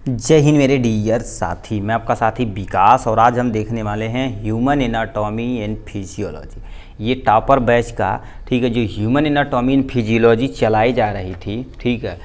जय हिंद मेरे डियर साथी, मैं आपका साथी विकास और आज हम देखने वाले हैं ह्यूमन एनाटॉमी एंड फिजियोलॉजी। ये टॉपर बैच का ठीक है, जो ह्यूमन एनाटॉमी एंड फिजियोलॉजी चलाई जा रही थी, ठीक है,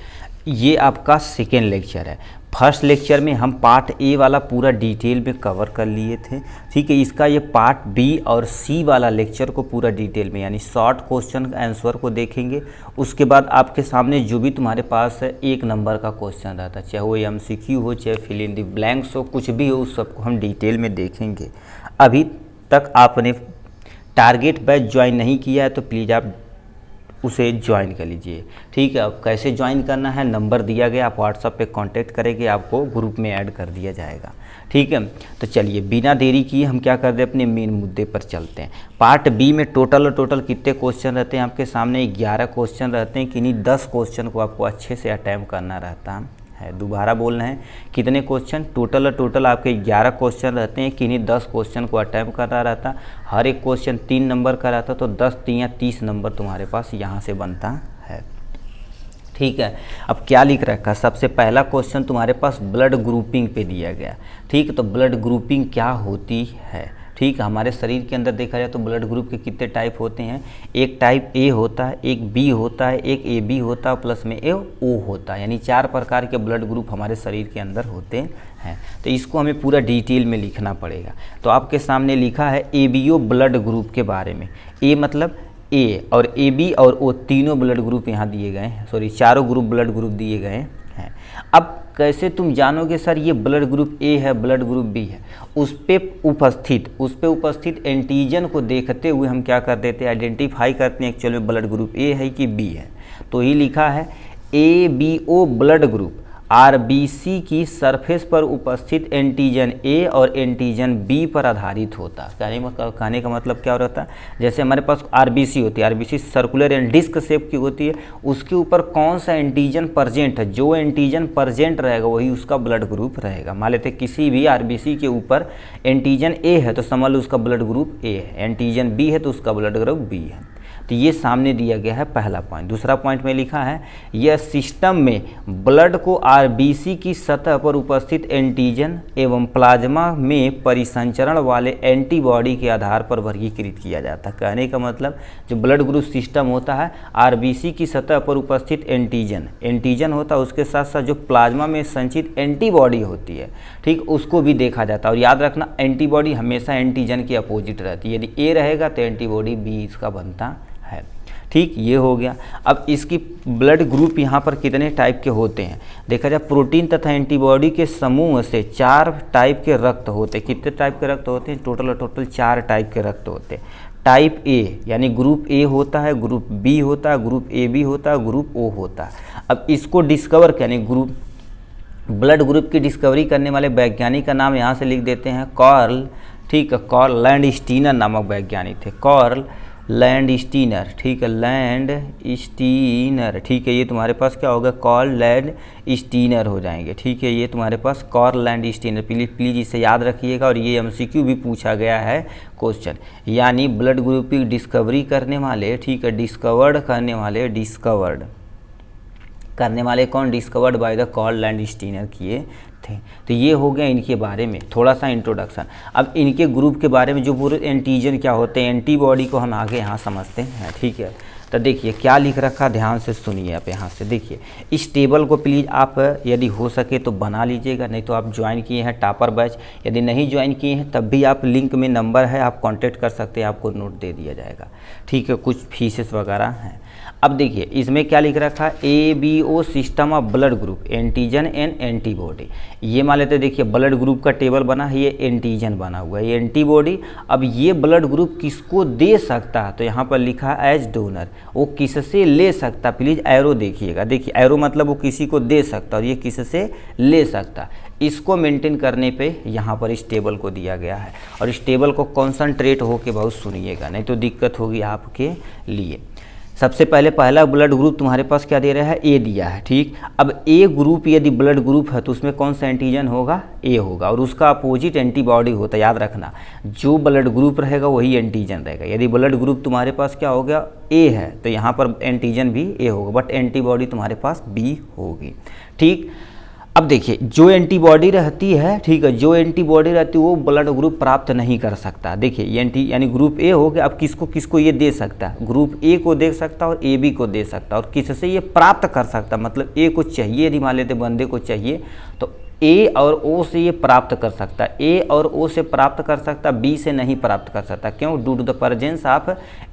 ये आपका सेकेंड लेक्चर है। फर्स्ट लेक्चर में हम पार्ट ए वाला पूरा डिटेल में कवर कर लिए थे, ठीक है। इसका ये पार्ट बी और सी वाला लेक्चर को पूरा डिटेल में यानी शॉर्ट क्वेश्चन आंसर को देखेंगे। उसके बाद आपके सामने जो भी तुम्हारे पास है एक नंबर का क्वेश्चन रहता है, चाहे वो एमसीक्यू हो चाहे फिल इन द ब्लैंक्स हो, कुछ भी हो, उस सबको हम डिटेल में देखेंगे। अभी तक आपने टारगेट बैच ज्वाइन नहीं किया है तो प्लीज़ आप उसे ज्वाइन कर लीजिए, ठीक है। अब कैसे ज्वाइन करना है, नंबर दिया गया, आप व्हाट्सएप पे कांटेक्ट करेंगे, आपको ग्रुप में ऐड कर दिया जाएगा, ठीक है। तो चलिए बिना देरी किए हम क्या करते हैं, अपने मेन मुद्दे पर चलते हैं। पार्ट बी में टोटल कितने क्वेश्चन रहते हैं आपके सामने? 11 क्वेश्चन रहते हैं, किन्हीं 10 क्वेश्चन को आपको अच्छे से अटैम्प्ट करना रहता है। दोबारा बोलना है, कितने क्वेश्चन? टोटल आपके 11 क्वेश्चन रहते हैं, किन्हीं 10 क्वेश्चन को अटैम्प्ट करना रहता। हर एक क्वेश्चन 3 नंबर का रहता, तो 10 3 30 नंबर तुम्हारे पास यहाँ से बनता है, ठीक है। अब क्या लिख रखा? सबसे पहला क्वेश्चन तुम्हारे पास ब्लड ग्रुपिंग पे दिया गया, ठीक है। तो ब्लड ग्रुपिंग क्या होती है, ठीक है। हमारे शरीर के अंदर देखा जाए तो ब्लड ग्रुप के कितने टाइप होते हैं? एक टाइप ए होता है, एक बी होता है, एक ए बी होता है, प्लस में ए ओ होता है, यानी 4 प्रकार के ब्लड ग्रुप हमारे शरीर के अंदर होते हैं। तो इसको हमें पूरा डिटेल में लिखना पड़ेगा। तो आपके सामने लिखा है एबीओ ब्लड ग्रुप के बारे में। ए मतलब ए और ए बी और ओ तीनों ब्लड ग्रुप यहाँ दिए गए हैं, सॉरी चारों ब्लड ग्रुप दिए गए हैं। अब कैसे तुम जानोगे सर ये ब्लड ग्रुप ए है, ब्लड ग्रुप बी है? उस पे उपस्थित एंटीजन को देखते हुए हम क्या कर देते हैं, आइडेंटिफाई करते हैं एक्चुअल में ब्लड ग्रुप ए है कि बी है। तो ही लिखा है A B O blood group RBC की सरफेस पर उपस्थित एंटीजन ए और एंटीजन बी पर आधारित होता है। कहने का मतलब क्या रहता है, जैसे हमारे पास आरबीसी होती है, RBC circular and disc shape की होती है, उसके ऊपर कौन सा एंटीजन प्रेजेंट है, जो एंटीजन प्रेजेंट रहेगा वही उसका ब्लड ग्रुप रहेगा। मान लेते किसी भी आरबीसी के ऊपर एंटीजन ए है तो समझ लो उसका ब्लड ग्रुप ए है, एंटीजन बी है तो उसका ब्लड ग्रुप बी है। तो ये सामने दिया गया है पहला पॉइंट। दूसरा पॉइंट में लिखा है यह सिस्टम में ब्लड को आरबीसी की सतह पर उपस्थित एंटीजन एवं प्लाज्मा में परिसंचरण वाले एंटीबॉडी के आधार पर वर्गीकृत किया जाता है। कहने का मतलब जो ब्लड ग्रुप सिस्टम होता है, आरबीसी की सतह पर उपस्थित एंटीजन होता है, उसके साथ साथ जो प्लाज्मा में संचित एंटीबॉडी होती है, ठीक, उसको भी देखा जाता है। और याद रखना एंटीबॉडी हमेशा एंटीजन के अपोजिट रहती है, यदि ए रहेगा तो एंटीबॉडी बी इसका बनता है, ठीक। ये हो गया। अब इसकी ब्लड ग्रुप यहाँ पर कितने टाइप के होते हैं देखा जाए, प्रोटीन तथा एंटीबॉडी के समूह से 4 टाइप के रक्त होते हैं। कितने टाइप के रक्त होते हैं? टोटल 4 टाइप के रक्त होते हैं। टाइप ए यानी ग्रुप ए होता है, ग्रुप बी होता है, ग्रुप ए बी होता है, ग्रुप ओ होता है। अब इसको डिस्कवर यानी ब्लड ग्रुप की डिस्कवरी करने वाले वैज्ञानिक का नाम यहाँ से लिख देते हैं कार्ल, ठीक है। कार्ल लैंडस्टीनर नामक वैज्ञानिक थे, कार्ल लैंडस्टीनर, ठीक है, लैंडस्टीनर, ठीक है। ये तुम्हारे पास क्या होगा, कार्ल लैंडस्टीनर हो जाएंगे, ठीक है। ये तुम्हारे पास कार्ल लैंडस्टीनर, प्लीज़ इसे याद रखिएगा। और ये एमसीक्यू भी पूछा गया है क्वेश्चन, यानी ब्लड ग्रुप की डिस्कवरी करने वाले, ठीक है, डिस्कवर्ड करने वाले कौन? Discovered by the Karl Landsteiner किए थे। तो ये हो गया इनके बारे में थोड़ा सा इंट्रोडक्शन। अब इनके ग्रुप के बारे में जो पूरे एंटीजन क्या होते हैं, एंटीबॉडी को हम आगे यहाँ समझते हैं, ठीक है। तो देखिए क्या लिख रखा, ध्यान से सुनिए। आप यहाँ से देखिए, इस टेबल को प्लीज़ आप यदि हो सके तो बना लीजिएगा, नहीं तो आप ज्वाइन किए हैं टॉपर बैच, यदि नहीं ज्वाइन किए हैं तब भी आप लिंक में नंबर है, आप कांटेक्ट कर सकते हैं, आपको नोट दे दिया जाएगा, ठीक है। कुछ फीसेस वगैरह हैं। अब देखिए इसमें क्या लिख रखा है, A B O system of blood group antigen and antibody. ये मान लेते देखिए ब्लड ग्रुप का टेबल बना है, ये एंटीजन बना हुआ है, ये एंटीबॉडी। अब ये ब्लड ग्रुप किसको दे सकता है, तो यहाँ पर लिखा है एज डोनर, वो किससे ले सकता। प्लीज़ एरो देखिएगा, देखिए एरो मतलब वो किसी को दे सकता और ये किससे ले सकता। इसको मेंटेन करने पे यहाँ पर इस टेबल को दिया गया है। और इस टेबल को कॉन्सनट्रेट होके बहुत सुनिएगा, नहीं तो दिक्कत होगी आपके लिए। सबसे पहले पहला ब्लड ग्रुप तुम्हारे पास क्या दे रहा है, ए दिया है, ठीक। अब ए ग्रुप यदि ब्लड ग्रुप है तो उसमें कौन सा एंटीजन होगा, ए होगा, और उसका अपोजिट एंटीबॉडी होता है। याद रखना जो ब्लड ग्रुप रहेगा वही एंटीजन रहेगा। यदि ब्लड ग्रुप तुम्हारे पास क्या हो गया, ए है, तो यहाँ पर एंटीजन भी ए होगा, बट एंटीबॉडी तुम्हारे पास बी होगी, ठीक। अब देखिए जो एंटीबॉडी रहती है, ठीक है, जो एंटीबॉडी रहती है वो ब्लड ग्रुप प्राप्त नहीं कर सकता। देखिए ये यानी ग्रुप ए हो गया, अब किसको किसको ये दे सकता है, ग्रुप ए को दे सकता है और ए बी को दे सकता है। और किससे ये प्राप्त कर सकता है, मतलब ए को चाहिए, यदि मान लेते बंदे को चाहिए तो ए और ओ से ये प्राप्त कर सकता है, ए और ओ से प्राप्त कर सकता, बी से नहीं प्राप्त कर सकता। क्यों? Due to the presence of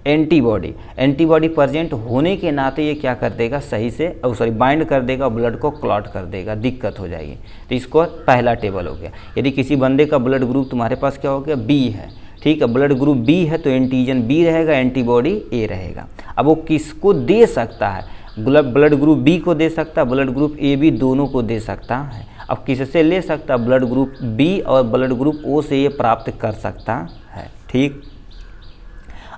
antibody. Antibody present होने के नाते ये क्या कर देगा, सही से बाइंड कर देगा, ब्लड को क्लॉट कर देगा, दिक्कत हो जाएगी। तो इसको पहला टेबल हो गया। यदि किसी बंदे का ब्लड ग्रुप तुम्हारे पास क्या हो गया, बी है, ठीक है, ब्लड ग्रुप बी है तो एंटीजन बी रहेगा, एंटीबॉडी ए रहेगा। अब वो किसको दे सकता है, ब्लड ग्रुप बी को दे सकता है, ब्लड ग्रुप ए बी दोनों को दे सकता है। अब किससे ले सकता है, ब्लड ग्रुप बी और ब्लड ग्रुप ओ से ये प्राप्त कर सकता है। ठीक,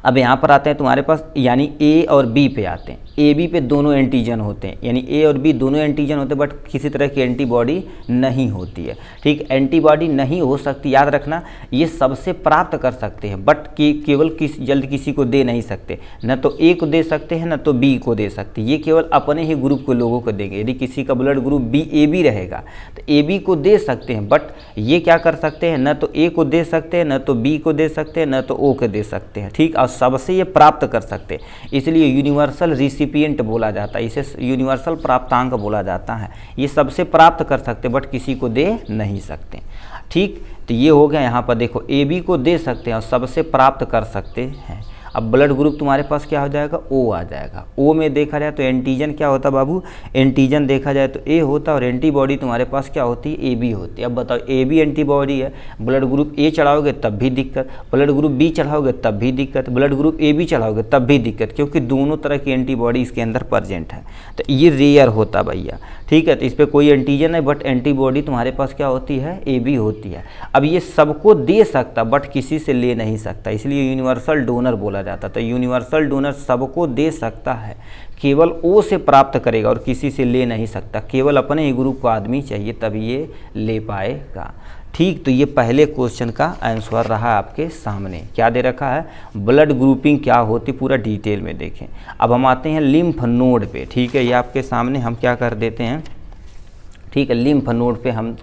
अब यहाँ पर आते हैं तुम्हारे पास, यानी ए और बी पे आते हैं। ए बी पे दोनों एंटीजन होते हैं, यानी ए और बी दोनों एंटीजन होते हैं, बट किसी तरह की एंटीबॉडी नहीं होती है। ठीक, एंटीबॉडी नहीं हो सकती, याद रखना, ये सबसे प्राप्त कर सकते हैं, बट केवल जल्द किसी को दे नहीं सकते। न तो ए को दे सकते हैं, न तो बी को दे सकते, ये केवल अपने ही ग्रुप के लोगों को देंगे। यदि किसी का blood group B A B रहेगा तो ए बी को दे सकते हैं, बट ये क्या कर सकते हैं, न तो ए को दे सकते हैं, न तो बी को दे सकते हैं, न तो ओ को दे सकते हैं। ठीक, और सबसे ये प्राप्त कर सकते हैं, इसलिए यूनिवर्सल रिसिपिएंट बोला जाता है, इसे यूनिवर्सल प्राप्तांक बोला जाता है। ये सबसे प्राप्त कर सकते बट किसी को दे नहीं सकते। ठीक, तो ये हो गया। यहाँ पर देखो ए बी को दे सकते हैं और सबसे प्राप्त कर सकते हैं। अब ब्लड ग्रुप तुम्हारे पास क्या हो जाएगा, ओ आ जाएगा। ओ में देखा जाए तो एंटीजन क्या होता बाबू, एंटीजन देखा जाए तो ए होता और एंटीबॉडी तुम्हारे पास क्या होती है, ए बी होती है। अब बताओ ए बी एंटीबॉडी है, ब्लड ग्रुप ए चढ़ाओगे तब भी दिक्कत, ब्लड ग्रुप बी चढ़ाओगे तब भी दिक्कत, ब्लड ग्रुप ए बी चढ़ाओगे तब भी दिक्कत, क्योंकि दोनों तरह की एंटीबॉडी इसके अंदर प्रेजेंट है। तो ये रेयर होता भैया। ठीक है, तो इस पर कोई एंटीजन है बट एंटीबॉडी तुम्हारे पास क्या होती है, ए बी होती है। अब ये सबको दे सकता बट किसी से ले नहीं सकता, इसलिए यूनिवर्सल डोनर बोला जाता। तो यूनिवर्सल डोनर सबको दे सकता है, केवल ओ से प्राप्त करेगा और किसी से ले नहीं सकता, केवल अपने ही ग्रुप का आदमी चाहिए तभी ये ले पाएगा। ठीक, तो ये पहले क्वेश्चन का आंसर रहा आपके सामने। क्या दे रखा है, ब्लड ग्रुपिंग क्या होती, पूरा डिटेल में देखें। अब हम आते हैं लिम्फ नोड पे। ठीक है, ये आपके सामने हम क्या कर देते हैं, ठीक है, लिम्फ नोड पे हम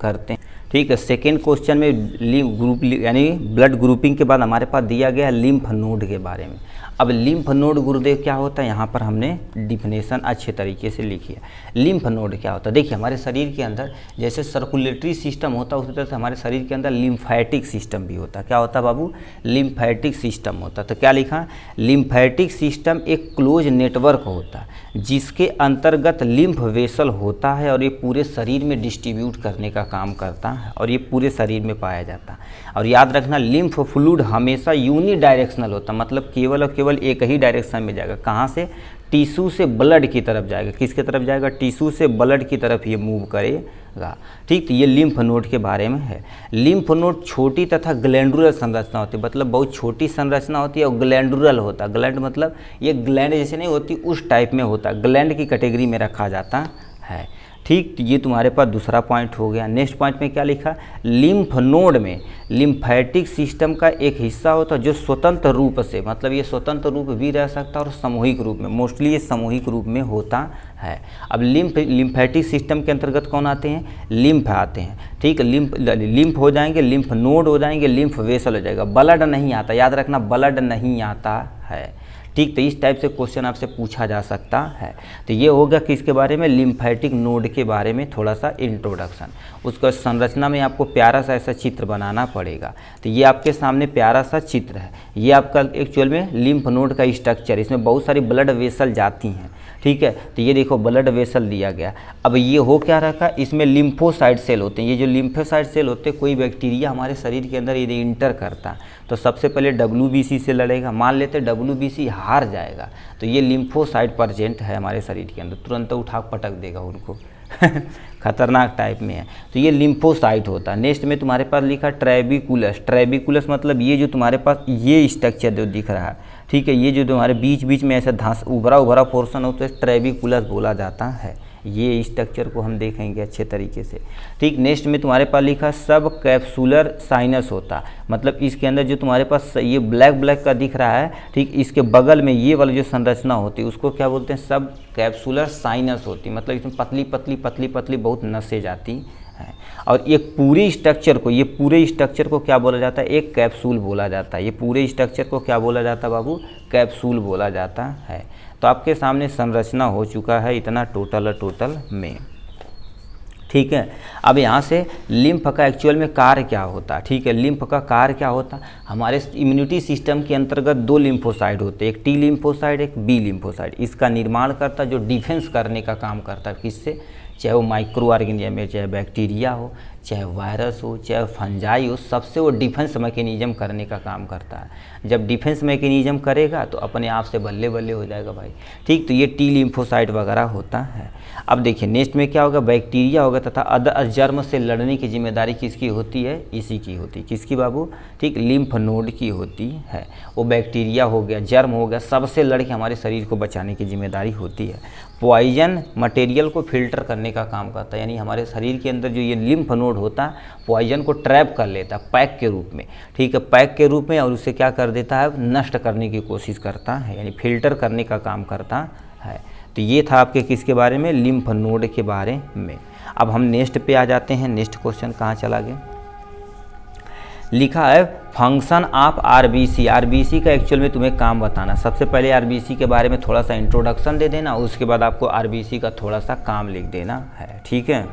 करते हैं। ठीक है, सेकेंड क्वेश्चन में ग्रुप यानी ब्लड ग्रुपिंग के बाद हमारे पास दिया गया है लिम्फ नोड के बारे में। अब लिम्फ नोड गुरुदेव क्या होता है, यहाँ पर हमने डिफिनेशन अच्छे तरीके से लिखी है। लिम्फ नोड क्या होता है, देखिए हमारे शरीर के अंदर जैसे सर्कुलेटरी सिस्टम होता है उसी तरह से हमारे शरीर के अंदर लिम्फेटिक सिस्टम भी होता है। क्या होता है बाबू, लिम्फेटिक सिस्टम होता है। तो क्या लिखा, लिम्फेटिक सिस्टम एक क्लोज नेटवर्क होता है जिसके अंतर्गत लिम्फ वेसल होता है और ये पूरे शरीर में डिस्ट्रीब्यूट करने का काम करता है और ये पूरे शरीर में पाया जाता है। और याद रखना, लिम्फ फ्लूइड हमेशा यूनी डायरेक्शनल होता है, मतलब केवल और केवल एक ही डायरेक्शन में जाएगा। कहाँ से, टिश्यू से ब्लड की तरफ जाएगा। किसके तरफ जाएगा, टिश्यू से ब्लड की तरफ ये मूव करेगा। ठीक, तो ये लिम्फ नोड के बारे में है। लिम्फ नोड छोटी तथा ग्लैंडुलर संरचना होती है, मतलब बहुत छोटी संरचना होती है और ग्लैंडुलर होता है। ग्लैंड मतलब ये ग्लैंड जैसे नहीं होती, उस टाइप में होता है, ग्लैंड की कैटेगरी में रखा जाता है। ठीक, तो ये तुम्हारे पास दूसरा पॉइंट हो गया। नेक्स्ट पॉइंट में क्या लिखा, लिम्फ नोड में लिम्फेटिक सिस्टम का एक हिस्सा होता है जो स्वतंत्र रूप से, मतलब ये स्वतंत्र रूप भी रह सकता है और सामूहिक रूप में, मोस्टली ये सामूहिक रूप में होता है। अब लिम्फेटिक सिस्टम के अंतर्गत कौन आते हैं, लिम्फ आते हैं। ठीक, लिम्फ हो जाएंगे, लिम्फ नोड हो जाएंगे, लिम्फ वेसल हो जाएगा। ब्लड नहीं आता, याद रखना ब्लड नहीं आता है। ठीक, तो इस टाइप से क्वेश्चन आपसे पूछा जा सकता है। तो ये हो गया किसके बारे में, लिम्फेटिक नोड के बारे में थोड़ा सा इंट्रोडक्शन। उसका संरचना में आपको प्यारा सा ऐसा चित्र बनाना पड़ेगा। तो ये आपके सामने प्यारा सा चित्र है, ये आपका एक्चुअल में लिम्फ नोड का स्ट्रक्चर, इसमें बहुत सारी ब्लड वेसल जाती हैं। ठीक है, तो ये देखो ब्लड वेसल दिया गया। अब ये हो क्या रखा, इसमें लिम्फोसाइट सेल होते हैं। ये जो लिम्फोसाइट सेल होते हैं, कोई बैक्टीरिया हमारे शरीर के अंदर यदि इंटर करता तो सबसे पहले WBC से लड़ेगा। मान लेते WBC हार जाएगा तो ये लिम्फोसाइट प्रेजेंट है हमारे शरीर के अंदर, तुरंत उठा पटक देगा उनको खतरनाक टाइप में है। तो ये लिम्फोसाइट होता है। नेक्स्ट में तुम्हारे पास लिखा ट्रेबिकुलस। ट्रेबिकुलस मतलब ये जो तुम्हारे पास ये स्ट्रक्चर जो दिख रहा है, ठीक है, ये जो तुम्हारे बीच बीच में ऐसा उभरा उभरा पोर्शन होता है, ट्रेबिकुलस बोला जाता है। ये स्ट्रक्चर को हम देखेंगे अच्छे तरीके से। ठीक, नेक्स्ट में तुम्हारे पास लिखा सब कैप्सुलर साइनस होता, मतलब इसके अंदर जो तुम्हारे पास ये ब्लैक ब्लैक का दिख रहा है, ठीक, इसके बगल में ये वाला जो संरचना होती है उसको क्या बोलते हैं, सब कैप्सुलर साइनस होती, मतलब इसमें पतली पतली पतली पतली बहुत नसें जाती हैं। और ये पूरे स्ट्रक्चर को क्या बोला जाता है, एक कैप्सूल बोला जाता है। ये पूरे स्ट्रक्चर को क्या बोला जाता है बाबू, कैप्सूल बोला जाता है। तो आपके सामने संरचना हो चुका है इतना टोटल में। ठीक है, अब यहाँ से लिम्फ का एक्चुअल में कार्य क्या होता है। ठीक है, लिम्फ का कार्य क्या होता है, हमारे इम्यूनिटी सिस्टम के अंतर्गत दो लिम्फोसाइड होते हैं, एक टी लिम्फोसाइड एक बी लिम्फोसाइड। इसका निर्माण करता है जो डिफेंस करने का काम करता है, किससे, चाहे वो माइक्रो ऑर्गेनिज्म है, चाहे बैक्टीरिया हो, चाहे वायरस हो, चाहे फंजाई हो, सबसे वो डिफेंस मैकेनिज्म करने का काम करता है। जब डिफेंस मैकेनिज्म करेगा तो अपने आप से बल्ले बल्ले हो जाएगा भाई। ठीक, तो ये टी लिम्फोसाइट वगैरह होता है। अब देखिए नेक्स्ट में क्या होगा, बैक्टीरिया होगा तथा अदर जर्म से लड़ने की जिम्मेदारी किसकी होती है, इसी की होती है। किसकी बाबू, ठीक, लिम्फ नोड की होती है। वो बैक्टीरिया हो गया, जर्म हो गया, सबसे लड़ के हमारे शरीर को बचाने की जिम्मेदारी होती है। पॉइजन मटेरियल को फिल्टर करने का काम करता है, यानी हमारे शरीर के अंदर जो ये लिम्फ नोड होता है पॉइजन को ट्रैप कर लेता है पैक के रूप में। ठीक है, पैक के रूप में, और उसे क्या कर देता है, नष्ट करने की कोशिश करता है, यानी फिल्टर करने का काम करता है। तो ये था आपके किसके बारे में, लिम्फ नोड के बारे में। अब हम नेक्स्ट पे आ जाते हैं। नेक्स्ट क्वेश्चन कहाँ चला गया, लिखा है फंक्शन ऑफ आरबीसी। आरबीसी का एक्चुअल में तुम्हें काम बताना। सबसे पहले आरबीसी के बारे में थोड़ा सा इंट्रोडक्शन दे देना, उसके बाद आपको आरबीसी का थोड़ा सा काम लिख देना है। ठीक है,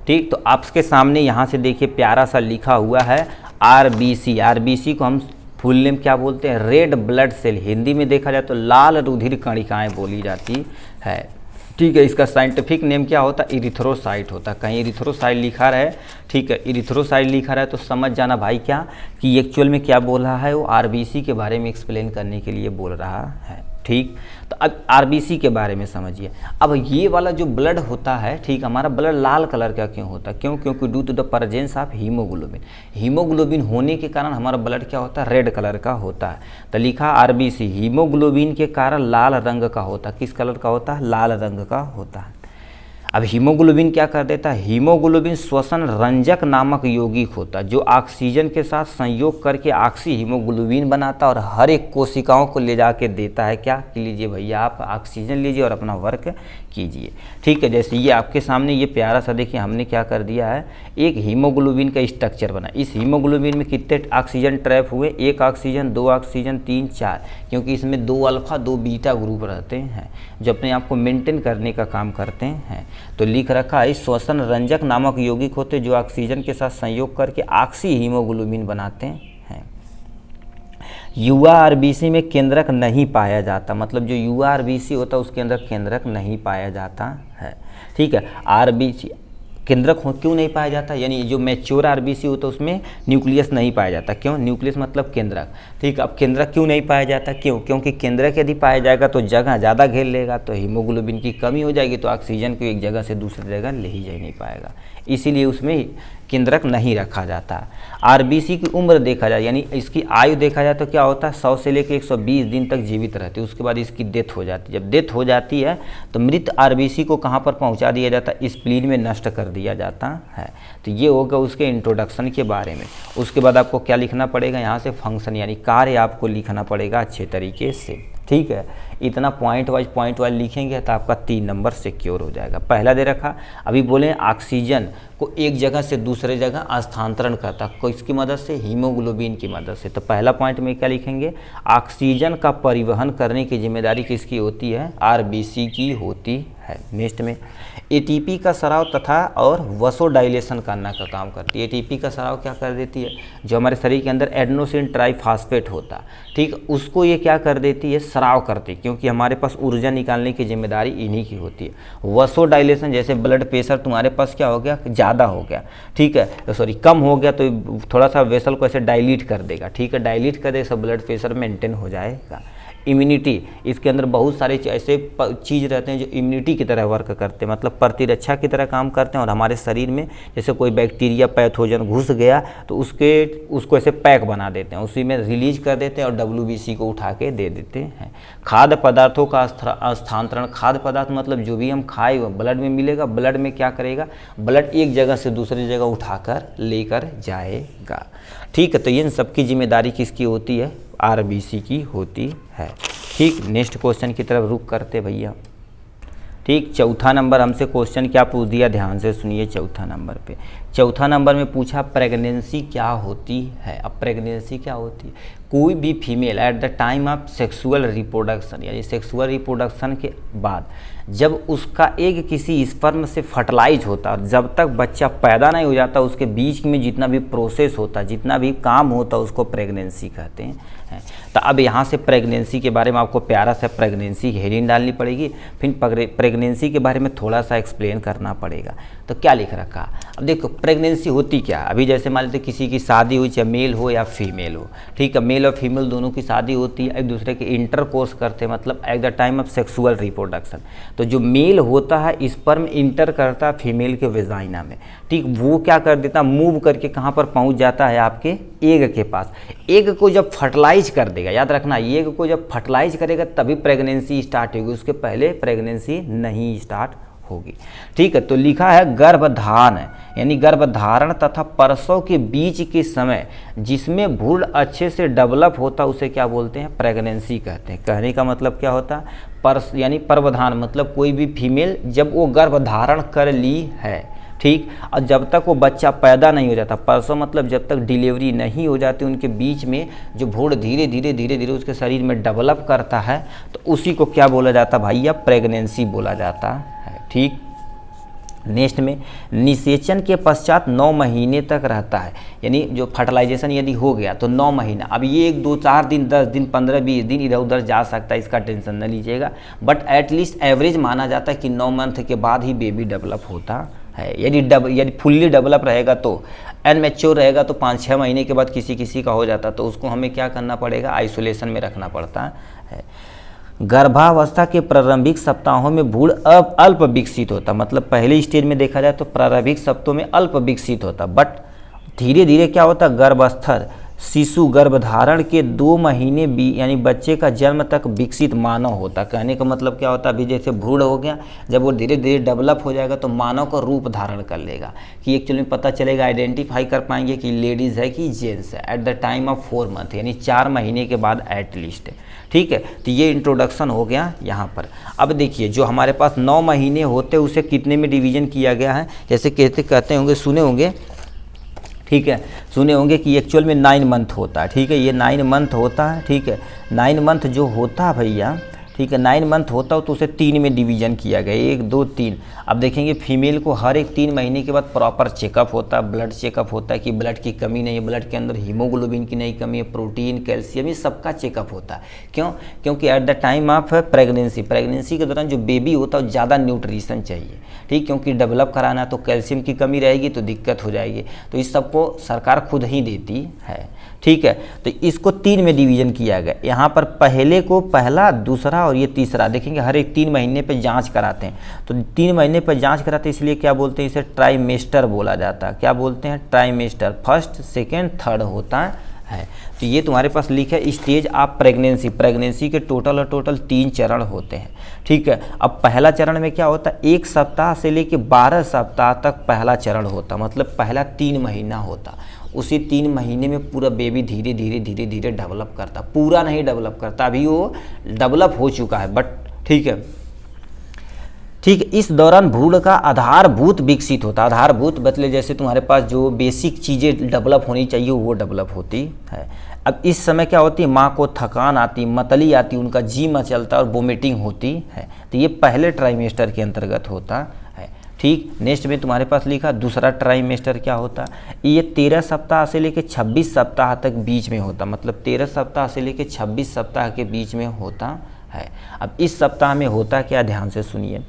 ठीक, तो आपके सामने यहाँ से देखिए प्यारा सा लिखा हुआ है आरबीसी। आरबीसी को हम फुल नेम क्या बोलते हैं, रेड ब्लड सेल। हिंदी में देखा जाए तो लाल रुधिर कणिकाएँ बोली जाती है। ठीक है, इसका साइंटिफिक नेम क्या होता है, इरिथ्रोसाइट होता है। कहीं इरिथ्रोसाइट लिखा रहे, ठीक है, इरिथ्रोसाइट लिखा रहे तो समझ जाना भाई क्या कि एक्चुअल में क्या बोल रहा है, वो आरबीसी के बारे में एक्सप्लेन करने के लिए बोल रहा है। ठीक, तो अब आरबीसी के बारे में समझिए। अब ये वाला जो ब्लड होता है, ठीक, हमारा ब्लड लाल कलर का क्यों होता है, क्यों, क्योंकि due to the presence of haemoglobin. Haemoglobin होने के कारण हमारा ब्लड क्या होता है, रेड कलर का होता है। तो लिखा आरबीसी हीमोग्लोबिन के कारण लाल रंग का होता है। किस कलर का होता है, लाल रंग का होता है। अब हीमोग्लोबिन क्या कर देता है, हीमोग्लोबिन श्वसन रंजक नामक यौगिक होता है जो ऑक्सीजन के साथ संयोग करके ऑक्सी हीमोग्लोबिन बनाता है और हर एक कोशिकाओं को ले जाके देता है क्या, कि लीजिए भैया आप ऑक्सीजन लीजिए और अपना वर्क कीजिए। ठीक है, जैसे ये आपके सामने ये प्यारा सा देखिए हमने क्या कर दिया है, एक हीमोग्लोबिन का स्ट्रक्चर बना। इस हीमोग्लोबिन में कितने ऑक्सीजन ट्रैप हुए, एक ऑक्सीजन, दो ऑक्सीजन, तीन, चार, क्योंकि इसमें दो अल्फा दो बीटा ग्रुप रहते हैं जो अपने आप को मेंटेन करने का काम करते हैं। तो लिख रखा है श्वसन रंजक नामक यौगिक होते जो ऑक्सीजन के साथ संयोग करके ऑक्सी हीमोग्लोबिन बनाते हैं। युवा आरबीसी में केंद्रक नहीं पाया जाता, मतलब जो युवा आरबीसी होता है उसके अंदर केंद्रक नहीं पाया जाता है। ठीक है, आरबीसी केंद्रक क्यों नहीं पाया जाता, यानी जो मैच्योर आरबीसी होता है उसमें न्यूक्लियस नहीं पाया जाता। क्यों, न्यूक्लियस मतलब केंद्रक। ठीक, अब केंद्रक क्यों नहीं पाया जाता, क्यों, क्योंकि केंद्रक यदि पाया जाएगा तो जगह ज़्यादा घेर लेगा, तो हीमोग्लोबिन की कमी हो जाएगी, तो ऑक्सीजन को एक जगह से दूसरी जगह ले ही जा नहीं पाएगा, इसीलिए उसमें केंद्रक नहीं रखा जाता। आरबीसी की उम्र देखा जाए, यानी इसकी आयु देखा जाए तो क्या होता है, 100 से लेकर 120 दिन तक जीवित रहती है, उसके बाद इसकी डेथ हो जाती है। जब डेथ हो जाती है तो मृत आरबीसी को कहाँ पर पहुँचा दिया जाता है, स्प्लीन में नष्ट कर दिया जाता है। तो ये होगा उसके इंट्रोडक्शन के बारे में। उसके बाद आपको क्या लिखना पड़ेगा, यहाँ से फंक्शन यानी कार्य आपको लिखना पड़ेगा अच्छे तरीके से। ठीक है, इतना पॉइंट वाइज लिखेंगे तो आपका 3 नंबर सिक्योर हो जाएगा। पहला दे रखा, अभी बोले ऑक्सीजन को एक जगह से दूसरे जगह स्थानांतरण करता, किसकी मदद से, हीमोग्लोबिन की मदद से। तो पहला पॉइंट में क्या लिखेंगे, ऑक्सीजन का परिवहन करने की जिम्मेदारी किसकी होती है, आरबीसी की होती है। नेक्स्ट में एटीपी का स्राव तथा और वसोडाइलेशन करने का काम करती है। एटीपी का स्राव क्या कर देती है, जो हमारे शरीर के अंदर एडेनोसिन ट्राइफॉस्फेट होता, ठीक, उसको ये क्या कर देती है, स्राव करती, क्योंकि हमारे पास ऊर्जा निकालने की जिम्मेदारी इन्हीं की होती है। वसोडाइलेशन, जैसे ब्लड प्रेशर तुम्हारे पास क्या हो गया, ज़्यादा हो गया, ठीक है, सॉरी कम हो गया, तो थोड़ा सा वेसल को ऐसे डाइलीट कर देगा। ठीक है, डाइलीट कर देगा, सब ब्लड प्रेशर मेंटेन हो जाएगा। इम्यूनिटी, इसके अंदर बहुत सारे ऐसे चीज़ रहते हैं जो इम्यूनिटी की तरह वर्क करते हैं, मतलब प्रतिरक्षा की तरह काम करते हैं। और हमारे शरीर में जैसे कोई बैक्टीरिया पैथोजन घुस गया तो उसको ऐसे पैक बना देते हैं, उसी में रिलीज कर देते हैं और WBC को उठा के दे देते हैं। खाद्य पदार्थों का स्थानांतरण, खाद्य पदार्थ मतलब जो भी हम खाए वो ब्लड में मिलेगा, ब्लड में क्या करेगा, ब्लड एक जगह से दूसरी जगह उठाकर लेकर जाएगा। ठीक है, तो इन सबकी जिम्मेदारी किसकी होती है, RBC की होती है। ठीक, नेक्स्ट क्वेश्चन की तरफ रुख करते भैया। ठीक, चौथा नंबर हमसे क्वेश्चन क्या पूछ दिया, ध्यान से सुनिए। चौथा नंबर पे, चौथा नंबर में पूछा प्रेगनेंसी क्या होती है। अब प्रेगनेंसी क्या होती है, कोई भी female at the time of sexual reproduction, यानी सेक्सुअल रिप्रोडक्शन के बाद जब उसका एग किसी स्पर्म से फर्टिलाइज होता है, जब तक बच्चा पैदा नहीं हो जाता, उसके बीच में जितना भी प्रोसेस होता, जितना भी काम होता, उसको प्रेगनेंसी कहते हैं। तो अब यहाँ से प्रेगनेंसी के बारे में आपको प्यारा सा प्रेगनेंसी हेडिंग डालनी पड़ेगी, फिर प्रेगनेंसी के बारे में थोड़ा सा एक्सप्लेन करना पड़ेगा। तो क्या लिख रखा, अब देखो प्रेगनेंसी होती क्या। अभी जैसे मान लेते किसी की शादी हुई, चाहे मेल हो या फीमेल हो, ठीक है, मेल और फीमेल दोनों की शादी होती है, एक दूसरे के इंटरकोर्स करते हैं, मतलब at the time of sexual reproduction. तो जो मेल होता है स्पर्म इंटर करता है फीमेल के वेजाइना में, ठीक, वो क्या कर देता, मूव करके कहाँ पर पहुँच जाता है, आपके एग के पास। एग को जब फर्टिलाइज कर देगा, याद रखना, एग को जब फर्टिलाइज करेगा तभी प्रेगनेंसी स्टार्ट होगी, उसके पहले प्रेगनेंसी नहीं स्टार्ट होगी। ठीक है, तो लिखा है गर्भधारण, यानी गर्भधारण तथा प्रसव के बीच के समय जिसमें भ्रूण अच्छे से डेवलप होता, उसे क्या बोलते हैं, प्रेगनेंसी कहते हैं। कहने का मतलब क्या होता है, यानी गर्भधारण मतलब कोई भी फीमेल जब वो गर्भधारण कर ली है, ठीक, और जब तक वो बच्चा पैदा नहीं हो जाता, प्रसव मतलब जब तक डिलीवरी नहीं हो जाती, उनके बीच में जो भ्रूण धीरे धीरे उसके शरीर में डेवलप करता है, तो उसी को क्या बोला जाता है भैया, प्रेगनेंसी बोला जाता है। ठीक, नेक्स्ट में निषेचन के पश्चात 9 महीने तक रहता है, यानी जो फर्टिलाइजेशन यदि हो गया तो 9 महीना। अब ये 1 2 4 दिन 10 दिन 15 20 दिन इधर उधर जा सकता है, इसका टेंशन न लीजिएगा, बट एटलीस्ट एवरेज माना जाता है कि 9 मंथ के बाद ही बेबी डेवलप होता है। यदि फुल्ली डेवलप रहेगा तो, अनमैच्योर रहेगा तो 5-6 महीने के बाद किसी का हो जाता, तो उसको हमें क्या करना पड़ेगा, आइसोलेशन में रखना पड़ता है। गर्भावस्था के प्रारंभिक सप्ताहों में भ्रूण अल्प विकसित होता, मतलब पहले स्टेज में देखा जाए तो प्रारंभिक सप्ताहों में अल्प विकसित होता, बट धीरे धीरे क्या होता, गर्भस्थ शिशु गर्भधारण के 2 महीने भी यानी बच्चे का जन्म तक विकसित मानव होता। कहने का मतलब क्या होता, अभी जैसे भ्रूण हो गया, जब वो धीरे धीरे डेवलप हो जाएगा तो मानव का रूप धारण कर लेगा, कि एक्चुअली में पता चलेगा, आइडेंटिफाई कर पाएंगे कि लेडीज़ है कि जेंट्स है, at the time of 4 month, यानी 4 महीने के बाद एटलीस्ट। ठीक है, तो ये इंट्रोडक्शन हो गया यहाँ पर। अब देखिए जो हमारे पास 9 महीने होते उसे कितने में डिवीजन किया गया है, जैसे कहते होंगे, सुने होंगे, ठीक है, सुने होंगे कि एक्चुअल में 9 मंथ होता है। ठीक है, ये 9 मंथ होता है। ठीक है, 9 मंथ जो होता है भैया, ठीक है, 9 मंथ होता हो तो उसे 3 में डिवीजन किया गया, 1 2 3। अब देखेंगे फीमेल को हर एक 3 महीने के बाद प्रॉपर चेकअप होता है, ब्लड चेकअप होता है कि ब्लड की कमी नहीं है, ब्लड के अंदर हीमोग्लोबिन की नहीं कमी है, प्रोटीन कैल्शियम, ये सबका चेकअप होता है। क्यों, क्योंकि at the time of pregnancy के दौरान जो बेबी होता है ज़्यादा न्यूट्रिशन चाहिए। ठीक, क्योंकि डेवलप कराना तो कैल्शियम की कमी रहेगी तो दिक्कत हो जाएगी, तो इस सबको सरकार खुद ही देती है। ठीक है, तो इसको 3 में डिवीजन किया गया। यहाँ पर पहले को पहला, दूसरा और ये तीसरा, देखेंगे हर एक 3 महीने पे जांच कराते हैं, तो 3 महीने पे जांच कराते हैं, इसलिए क्या बोलते हैं, इसे ट्राइमेस्टर बोला जाता है। क्या बोलते हैं, ट्राइमेस्टर, फर्स्ट सेकेंड थर्ड होता है। तो ये तुम्हारे पास लिखा है स्टेज ऑफ प्रेगनेंसी के टोटल 3 चरण होते हैं। ठीक है, अब पहला चरण में क्या होता है, 1 सप्ताह से लेकर 12 सप्ताह तक पहला चरण होता, मतलब पहला 3 महीना होता। उसी 3 महीने में पूरा बेबी धीरे धीरे डेवलप करता, पूरा नहीं डेवलप करता, अभी वो डेवलप हो चुका है, बट ठीक है। ठीक है, इस दौरान भ्रूण का आधारभूत विकसित होता, आधारभूत मतलब जैसे तुम्हारे पास जो बेसिक चीज़ें डेवलप होनी चाहिए वो डेवलप होती है। अब इस समय क्या होती है, माँ को थकान आती, मतली आती, उनका जी मचलता और वोमिटिंग होती है, तो ये पहले ट्राइमेस्टर के अंतर्गत होता है। ठीक, नेक्स्ट में तुम्हारे पास लिखा दूसरा ट्राइमेस्टर क्या होता है, ये 13 सप्ताह से लेकर 26 सप्ताह तक बीच में होता, मतलब 13 सप्ताह से लेकर 26 सप्ताह के बीच में होता है। अब इस सप्ताह में होता क्या, ध्यान से सुनिए,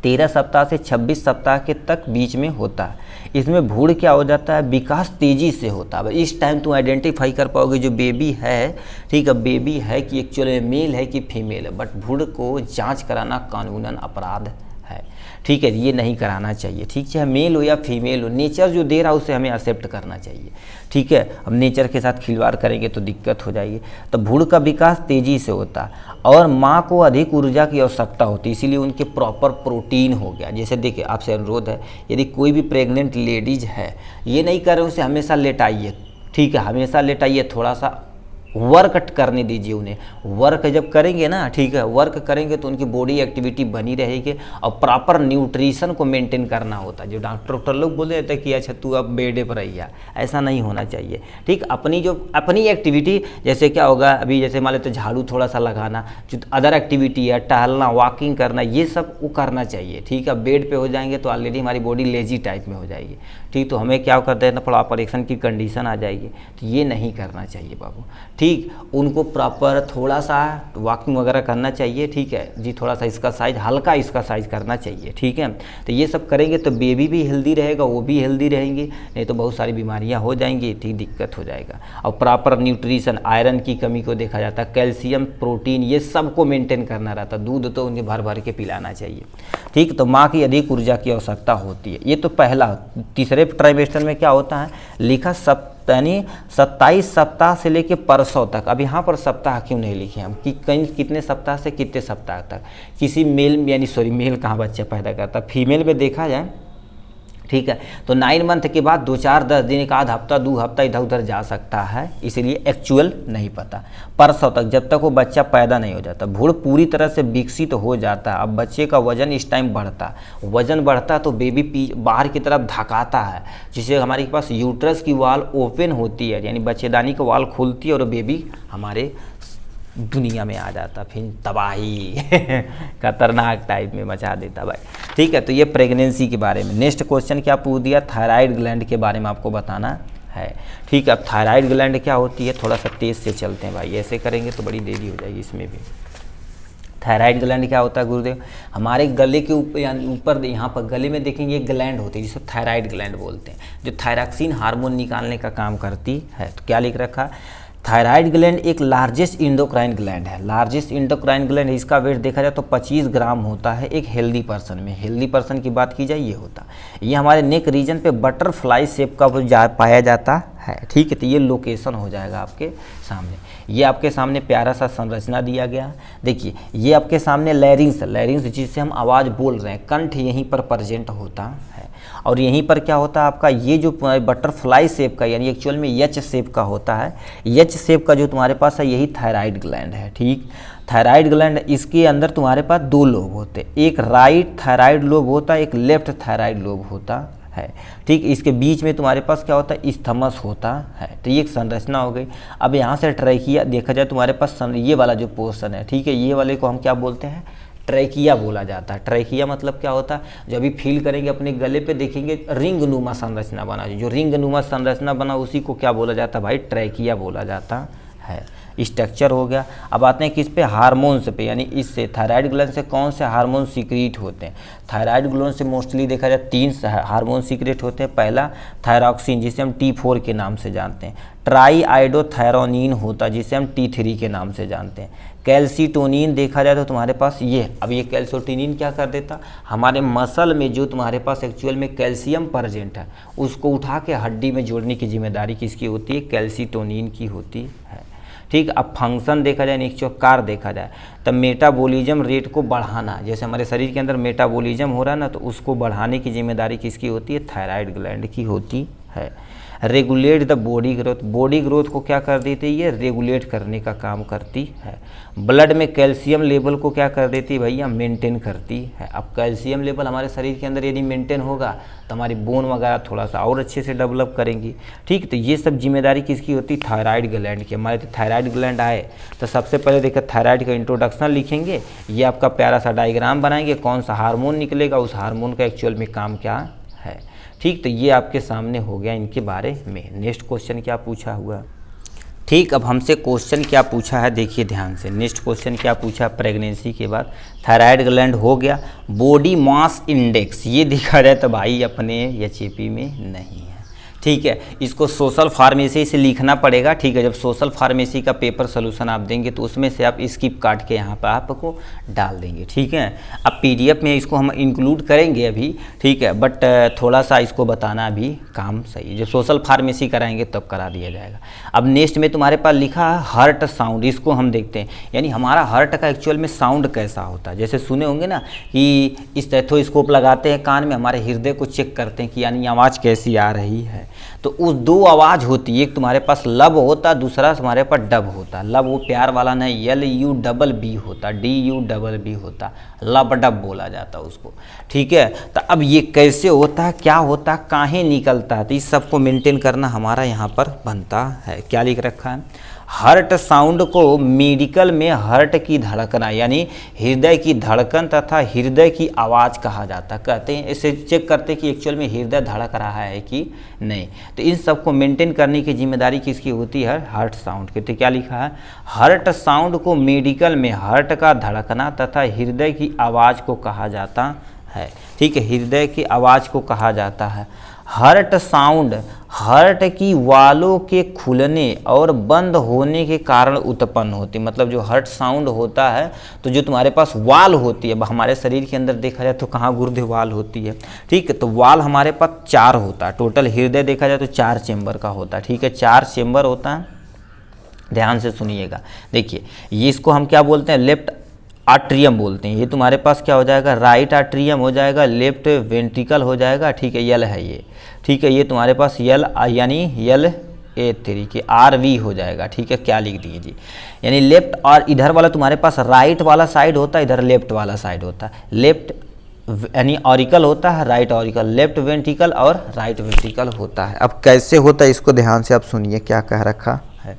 13 सप्ताह से 26 सप्ताह के तक बीच में होता है। इसमें भ्रूण क्या हो जाता है, विकास तेज़ी से होता है। इस टाइम तुम आइडेंटिफाई कर पाओगे जो बेबी है, ठीक है, बेबी है कि एक्चुअल में मेल है कि फीमेल है। बट भ्रूण को जांच कराना कानूनन अपराध है, ठीक है, ये नहीं कराना चाहिए, ठीक है, मेल हो या फीमेल हो, नेचर जो दे रहा है उसे हमें एक्सेप्ट करना चाहिए, ठीक है। अब नेचर के साथ खिलवाड़ करेंगे तो दिक्कत हो जाएगी। तो भ्रूण का विकास तेज़ी से होता है और माँ को अधिक ऊर्जा की आवश्यकता होती है, इसीलिए उनके प्रॉपर प्रोटीन हो गया। जैसे देखिए, आपसे अनुरोध है, यदि कोई भी प्रेग्नेंट लेडीज है, ये नहीं कर रहे उसे हमेशा लेटाइए, ठीक है, हमेशा लेटाइए, थोड़ा सा वर्क करने दीजिए उन्हें। वर्क जब करेंगे ना, ठीक है, वर्क करेंगे तो उनकी बॉडी एक्टिविटी बनी रहेगी और प्रॉपर न्यूट्रिशन को मेंटेन करना होता है। जो डॉक्टर लोग बोल देते हैं कि अच्छा तू अब बेड पर रहिए, ऐसा नहीं होना चाहिए, ठीक। अपनी एक्टिविटी, जैसे क्या होगा अभी, जैसे मान लेते झाड़ू थोड़ा सा लगाना, जो अदर एक्टिविटी है, टहलना, वॉकिंग करना, ये सब वो करना चाहिए, ठीक है। बेड पे हो जाएंगे तो ऑलरेडी हमारी बॉडी लेजी टाइप में हो जाएगी, ठीक, तो हमें क्या कर देना पड़ा, ऑपरेशन की कंडीशन आ जाएगी, तो ये नहीं करना चाहिए बाबू, ठीक। उनको प्रॉपर थोड़ा सा वॉकिंग वगैरह करना चाहिए, ठीक है जी, थोड़ा सा इसका साइज, हल्का इसका साइज करना चाहिए, ठीक है। तो ये सब करेंगे तो बेबी भी हेल्दी रहेगा, वो भी हेल्दी रहेंगी, नहीं तो बहुत सारी बीमारियां हो जाएंगी, ठीक, दिक्कत हो जाएगा। और प्रॉपर न्यूट्रिशन, आयरन की कमी को देखा जाता है, कैल्शियम, प्रोटीन, ये सब को मेंटेन करना रहता है। दूध तो उन्हें भर भर के पिलाना चाहिए, ठीक। तो माँ की अधिक ऊर्जा की आवश्यकता होती है। ये तो पहला। तीसरे ट्राइमेस्टर में क्या होता है, लिखा यानी 27 सप्ताह से लेके परसों तक। अब यहाँ पर सप्ताह क्यों नहीं लिखे हम कि कहीं कितने सप्ताह से कितने सप्ताह तक किसी मेल, यानी सॉरी, मेल कहाँ बच्चा पैदा करता, फीमेल में देखा जाए, ठीक है, तो 9 मंथ के बाद 2-4-10 दिन, एक आध हफ्ता 2 हफ्ता इधर उधर जा सकता है, इसीलिए एक्चुअल नहीं पता। परसों तक, जब तक वो बच्चा पैदा नहीं हो जाता, भ्रूण पूरी तरह से विकसित हो जाता है। अब बच्चे का वजन इस टाइम बढ़ता, वजन बढ़ता तो बेबी बाहर की तरफ धकाता है, जिससे हमारे पास यूट्रस की वाल ओपन होती है, यानी बच्चेदानी की वाल खुलती है और बेबी हमारे दुनिया में आ जाता, फिर तबाही खतरनाक टाइप में मचा देता भाई, ठीक है। तो ये प्रेगनेंसी के बारे में। नेक्स्ट क्वेश्चन क्या पूछ दिया, थायराइड ग्लैंड के बारे में आपको बताना है, ठीक है। अब थायराइड ग्लैंड क्या होती है, थोड़ा सा तेज़ से चलते हैं भाई, ऐसे करेंगे तो बड़ी देरी हो जाएगी इसमें भी। थायराइड ग्लैंड क्या होता है गुरुदेव, हमारे गले के ऊपर यहाँ पर गले में देखेंगे एक ग्लैंड होती है जिसे थायराइड ग्लैंड बोलते हैं, जो थायरॉक्सिन हार्मोन निकालने का काम करती है। तो क्या लिख रखा, थायराइड ग्लैंड एक लार्जेस्ट इंडोक्राइन ग्लैंड है। लार्जेस्ट इंडोक्राइन ग्लैंड, इसका वेट देखा जाए तो 25 ग्राम होता है एक हेल्दी पर्सन में। हेल्दी पर्सन की बात की जाए ये होता, ये हमारे नेक रीजन पे बटरफ्लाई शेप का पाया जाता है, ठीक है। तो ये लोकेशन हो जाएगा आपके सामने। ये आपके सामने प्यारा सा संरचना दिया गया, देखिए ये आपके सामने लैरिंग्स, जिससे हम आवाज़ बोल रहे हैं, कंठ यहीं पर प्रेजेंट होता है। और यहीं पर क्या होता है आपका, ये जो बटरफ्लाई शेप का, यानी एक्चुअल में एच शेप का होता है, एच शेप का जो तुम्हारे पास है यही थायराइड ग्लैंड है, ठीक। थायराइड ग्लैंड, इसके अंदर तुम्हारे पास 2 लोब होते हैं, एक राइट थायराइड लोब होता है, एक लेफ्ट थायराइड लोब होता है, ठीक। इसके बीच में तुम्हारे पास क्या होता है, इस्थमस होता है। तो ये एक संरचना हो गई। अब यहाँ से ट्रैकिया देखा जाए, तुम्हारे पास ये वाला जो पोर्शन है, ठीक है, ये वाले को हम क्या बोलते हैं, ट्रैकिया बोला जाता है। ट्रैकिया मतलब क्या होता है, जो अभी फील करेंगे अपने गले पे देखेंगे रिंग नुमा संरचना बना, जो रिंग नुमा संरचना बना उसी को क्या बोला जाता है भाई, ट्रैकिया बोला जाता है। स्ट्रक्चर हो गया। अब आते हैं किस पे, हार्मोन्स पे, यानी इससे थायराइड ग्लैंड से कौन से हार्मोन सीक्रेट होते हैं। थायराइड ग्लैंड से मोस्टली देखा जाए 3 हार्मोन सीक्रेट होते हैं। पहला थायरॉक्सिन, जिसे हम T4 के नाम से जानते हैं। ट्राई आइडोथायरोनिन होता है, जिसे हम T3 के नाम से जानते हैं। कैल्सीटोनिन देखा जाए तो तुम्हारे पास ये, अब ये कैल्सीटोनिन क्या कर देता, हमारे मसल में जो तुम्हारे पास एक्चुअल में कैल्शियम प्रेजेंट है उसको उठा के हड्डी में जोड़ने की जिम्मेदारी किसकी होती है, कैल्सीटोनिन की होती है, ठीक। अब फंक्शन देखा जाए, निश्चयकार देखा जाए, तब मेटाबॉलिज्म रेट को बढ़ाना, जैसे हमारे शरीर के अंदर मेटाबॉलिज्म हो रहा है ना, तो उसको बढ़ाने की जिम्मेदारी किसकी होती है, थायराइड ग्लैंड की होती है। Regulate the body growth, body growth को क्या कर देती है, ये रेगुलेट करने का काम करती है। ब्लड में कैल्शियम लेवल को क्या कर देती है भैया, मेंटेन करती है। अब कैल्शियम लेवल हमारे शरीर के अंदर यदि मेंटेन होगा तो हमारी बोन वगैरह थोड़ा सा और अच्छे से डेवलप करेंगी, ठीक। तो ये सब जिम्मेदारी किसकी होती है, थायराइड ग्लैंड की। हमारे तो थायराइड ग्लैंड आए तो सबसे पहले देखिए थायराइड का इंट्रोडक्शन लिखेंगे, ये आपका प्यारा सा डायग्राम बनाएंगे, कौन सा हार्मोन निकलेगा, उस हार्मोन का एक्चुअल में काम क्या है, ठीक। तो ये आपके सामने हो गया इनके बारे में। नेक्स्ट क्वेश्चन क्या पूछा हुआ, ठीक, अब हमसे क्वेश्चन क्या पूछा है देखिए ध्यान से। नेक्स्ट क्वेश्चन क्या पूछा, प्रेगनेंसी के बाद थायराइड ग्लैंड हो गया, बॉडी मास इंडेक्स ये देखा जाए तो भाई अपने एचएपी में नहीं है। ठीक है, इसको सोशल फार्मेसी से लिखना पड़ेगा। ठीक है, जब सोशल फार्मेसी का पेपर सोल्यूशन आप देंगे तो उसमें से आप स्किप काट के यहाँ पर आपको डाल देंगे। ठीक है, अब पीडीएफ में इसको हम इंक्लूड करेंगे अभी। ठीक है, बट थोड़ा सा इसको बताना भी काम सही, जब सोशल फार्मेसी कराएंगे तब करा दिया जाएगा। अब नेक्स्ट में तुम्हारे पास लिखा है हार्ट साउंड, इसको हम देखते हैं, यानी हमारा हार्ट का एक्चुअल में साउंड कैसा होता है। जैसे सुने होंगे ना कि स्टेथोस्कोप लगाते हैं कान में, हमारे हृदय को चेक करते हैं कि यानी आवाज़ कैसी आ रही है। तो उस दो आवाज़ होती है, एक तुम्हारे पास लब होता, दूसरा तुम्हारे पास डब होता। लब वो प्यार वाला नहीं, LUBB होता, DUBB होता, लब डब बोला जाता उसको। ठीक है, तो अब ये कैसे होता है, क्या होता है, काहे निकलता है, तो इस सबको मेंटेन करना हमारा यहाँ पर बनता है। क्या लिख रखा है, हार्ट साउंड को मेडिकल में हार्ट की धड़कना यानी हृदय की धड़कन तथा हृदय की आवाज़ कहा जाता। कहते हैं इसे चेक करते हैं कि एक्चुअल में हृदय धड़क रहा है कि नहीं। तो इन सबको मेंटेन करने की जिम्मेदारी किसकी होती है, हार्ट साउंड की। तो क्या लिखा है, हार्ट साउंड को मेडिकल में हार्ट का धड़कना तथा हृदय की आवाज़ को कहा जाता है। ठीक है, हृदय की आवाज़ को कहा जाता है। हार्ट साउंड हार्ट की वालों के खुलने और बंद होने के कारण उत्पन्न होती, मतलब जो हार्ट साउंड होता है तो जो तुम्हारे पास वाल होती है, हमारे शरीर के अंदर देखा जाए तो कहाँ गुर्दे वाल होती है। ठीक है, तो वाल हमारे पास 4 होता है टोटल, हृदय देखा जाए तो 4 चेंबर का होता है। ठीक है, 4 चेंबर होता है, ध्यान से सुनिएगा। देखिए ये इसको हम क्या बोलते हैं, लेफ्ट आट्रियम बोलते हैं। ये तुम्हारे पास क्या हो जाएगा, राइट आट्रियम हो जाएगा, लेफ्ट वेंट्रिकल हो जाएगा। ठीक है, यल है ये। ठीक है, ये तुम्हारे पास यल यानी LA3 के RV हो जाएगा। ठीक है, क्या लिख दिए जी, यानी लेफ्ट, और इधर वाला तुम्हारे पास राइट वाला साइड होता है, इधर लेफ्ट वाला साइड होता है। लेफ्ट यानी ऑरिकल होता है, राइट ऑरिकल, लेफ्ट वेंट्रिकल और राइट वेंट्रिकल होता है। अब कैसे होता है इसको ध्यान से आप सुनिए क्या कह रखा है।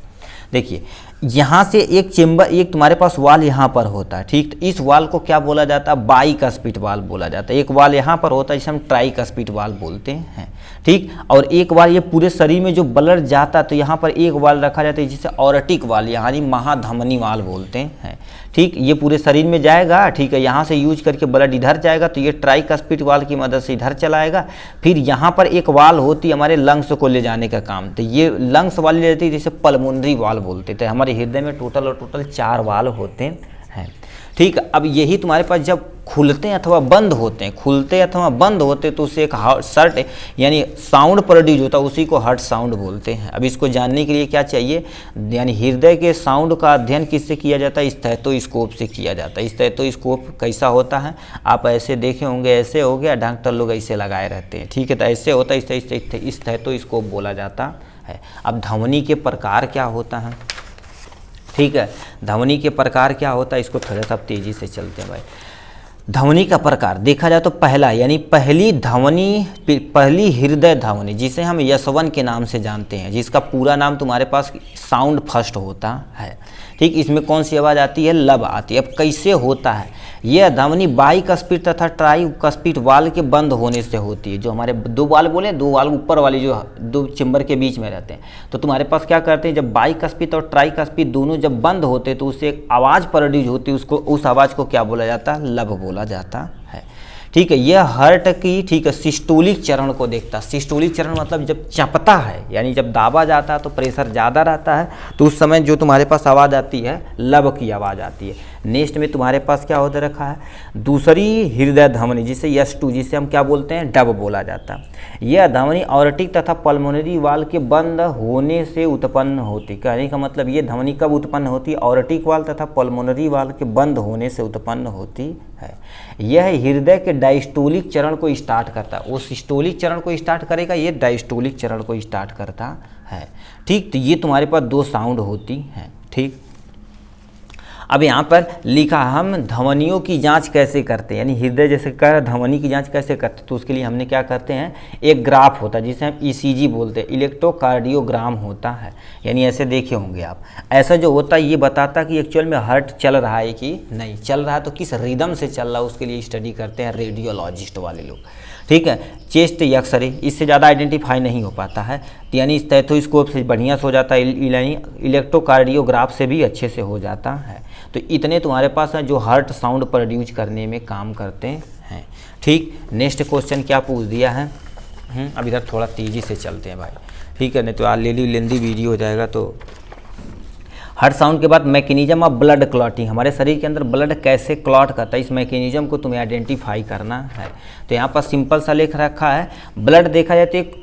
देखिए यहाँ से एक चेंबर, एक तुम्हारे पास वाल यहाँ पर होता है। ठीक, तो इस वाल को क्या बोला जाता है, बाइकस्पिड वाल बोला जाता है। एक वाल यहाँ पर होता है जिसे हम ट्राइकस्पिड वाल बोलते हैं। ठीक, और एक वाल ये पूरे शरीर में जो ब्लड जाता है तो यहाँ पर एक वाल रखा जाता है जिसे ऑर्टिक वाल यानी महाधमनी वाल बोलते हैं। ठीक, ये पूरे शरीर में जाएगा। ठीक है, यहाँ से यूज करके ब्लड इधर जाएगा तो ये ट्राइकस्पिड वाल की मदद से इधर चलाएगा। फिर यहाँ पर एक वाल होती है हमारे लंग्स को ले जाने का काम, तो ये लंग्स वाली रहती है जिसे पल्मोनरी वाल बोलते थे। हमारे हृदय में टोटल 4 वाल होते हैं। ठीक, अब यही तुम्हारे पास जब खुलते हैं अथवा बंद होते हैं, खुलते अथवा बंद होते तो उससे एक सर्ट यानी साउंड प्रोड्यूस होता है, उसी को हार्ट साउंड बोलते हैं। अब इसको जानने के लिए क्या चाहिए, यानी हृदय के साउंड का अध्ययन किससे किया जाता है, स्टेथोस्कोप से किया जाता है। स्टेथोस्कोप कैसा होता है, आप ऐसे देखे होंगे, ऐसे हो गया, डॉक्टर लोग ऐसे लगाए रहते हैं। ठीक है, तो ऐसे होता है, स्टेथोस्कोप बोला जाता है। अब ध्वनि के प्रकार क्या होता है, ठीक है, ध्वनि के प्रकार क्या होता है, इसको थोड़ा सा तेजी से चलते हैं भाई। ध्वनि का प्रकार देखा जाए तो पहला यानी पहली ध्वनि, पहली हृदय ध्वनि जिसे हम यशवन के नाम से जानते हैं, जिसका पूरा नाम तुम्हारे पास साउंड फर्स्ट होता है। ठीक, इसमें कौन सी आवाज़ आती है, लब आती है। अब कैसे होता है, यह ध्वनि बाइकस्पिड तथा ट्राइकस्पिड वाल के बंद होने से होती है। जो हमारे 2 वाल बोले, 2 वाल ऊपर वाली जो 2 चेंबर के बीच में रहते हैं, तो तुम्हारे पास क्या करते हैं, जब बाइकस्पिड और ट्राइकस्पिड दोनों जब बंद होते तो उससे एक आवाज़ प्रोड्यूस होती है, उसको उस आवाज़ को क्या बोला जाता है, लब बोला जाता है। ठीक है, यह हार्ट की, ठीक है, सिस्टोलिक चरण को देखता है। सिस्टोलिक चरण मतलब जब चपता है, यानी जब दाबा जाता है तो प्रेशर ज़्यादा रहता है, तो उस समय जो तुम्हारे पास आवाज़ आती है, लब की आवाज़ आती है। नेक्स्ट में तुम्हारे पास क्या होता रखा है, दूसरी हृदय ध्वनि जिसे S2 जिसे हम क्या बोलते हैं, डब बोला जाता है। यह ध्वनि ऑर्टिक तथा पल्मोनरी वाल के बंद होने से उत्पन्न होती। कहने का मतलब ये ध्वनि कब उत्पन्न होती है, ऑर्टिक वाल तथा पल्मोनरी वाल के बंद होने से उत्पन्न होती है। यह हृदय के डायस्टोलिक चरण को स्टार्ट करता है। वो सिस्टोलिक चरण को स्टार्ट करेगा, ये डायस्टोलिक चरण को स्टार्ट करता है। ठीक, तो ये तुम्हारे पास 2 साउंड होती हैं। ठीक, अब यहाँ पर लिखा हम ध्वनियों की जांच कैसे करते हैं, यानी हृदय जैसे कह रहा ध्वनि की जांच कैसे करते हैं, तो उसके लिए हमने क्या करते हैं, एक ग्राफ होता है जिसे हम ECG बोलते हैं, इलेक्ट्रोकार्डियोग्राम होता है। यानी ऐसे देखे होंगे आप, ऐसा जो होता है ये बताता कि एक्चुअल में हार्ट चल रहा है कि नहीं चल रहा है, तो किस रिदम से चल रहा है उसके लिए स्टडी करते हैं रेडियोलॉजिस्ट वाले लोग। ठीक है। चेस्ट एक्सरे, इससे ज़्यादा आइडेंटिफाई नहीं हो पाता है, यानी स्टेथोस्कोप से बढ़िया से हो जाता है, यानी इलेक्ट्रोकार्डियोग्राफ से भी अच्छे से हो जाता है। तो इतने तुम्हारे पास हैं जो हार्ट साउंड प्रोड्यूस करने में काम करते हैं। ठीक, नेक्स्ट क्वेश्चन क्या पूछ दिया है। अब इधर थोड़ा तेज़ी से चलते हैं भाई, ठीक है, नहीं तो आज लेंदी वीडियो हो जाएगा। तो हार्ट साउंड के बाद मैकेनिज्म ऑफ ब्लड क्लॉटिंग, हमारे शरीर के अंदर ब्लड कैसे क्लॉट करता है, इस मैकेनिज्म को तुम्हें आइडेंटिफाई करना है। तो यहाँ पर सिंपल सा लिख रखा है, ब्लड देखा जाए तो एक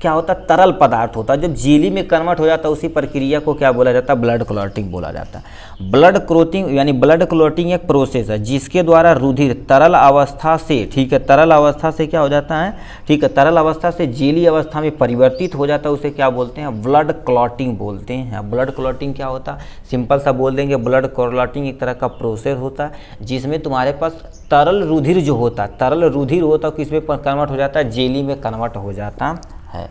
क्या होता है, तरल पदार्थ होता है, जब जेली में कन्वर्ट हो जाता है उसी प्रक्रिया को क्या बोला जाता है, ब्लड क्लॉटिंग बोला जाता है। ब्लड क्लॉटिंग यानी ब्लड क्लॉटिंग एक प्रोसेस है जिसके द्वारा रुधिर तरल अवस्था से, ठीक है, तरल अवस्था से क्या हो जाता है, ठीक है, तरल अवस्था से जेली अवस्था में परिवर्तित हो जाता है, उसे क्या बोलते हैं, ब्लड क्लॉटिंग बोलते हैं। ब्लड क्लॉटिंग क्या होता है, सिंपल सा बोल देंगे, ब्लड क्लॉटिंग एक तरह का प्रोसेस होता है जिसमें तुम्हारे पास तरल रुधिर जो होता है, तरल रुधिर होता है किसमें कन्वर्ट हो जाता है, जेली में कन्वर्ट हो जाता है।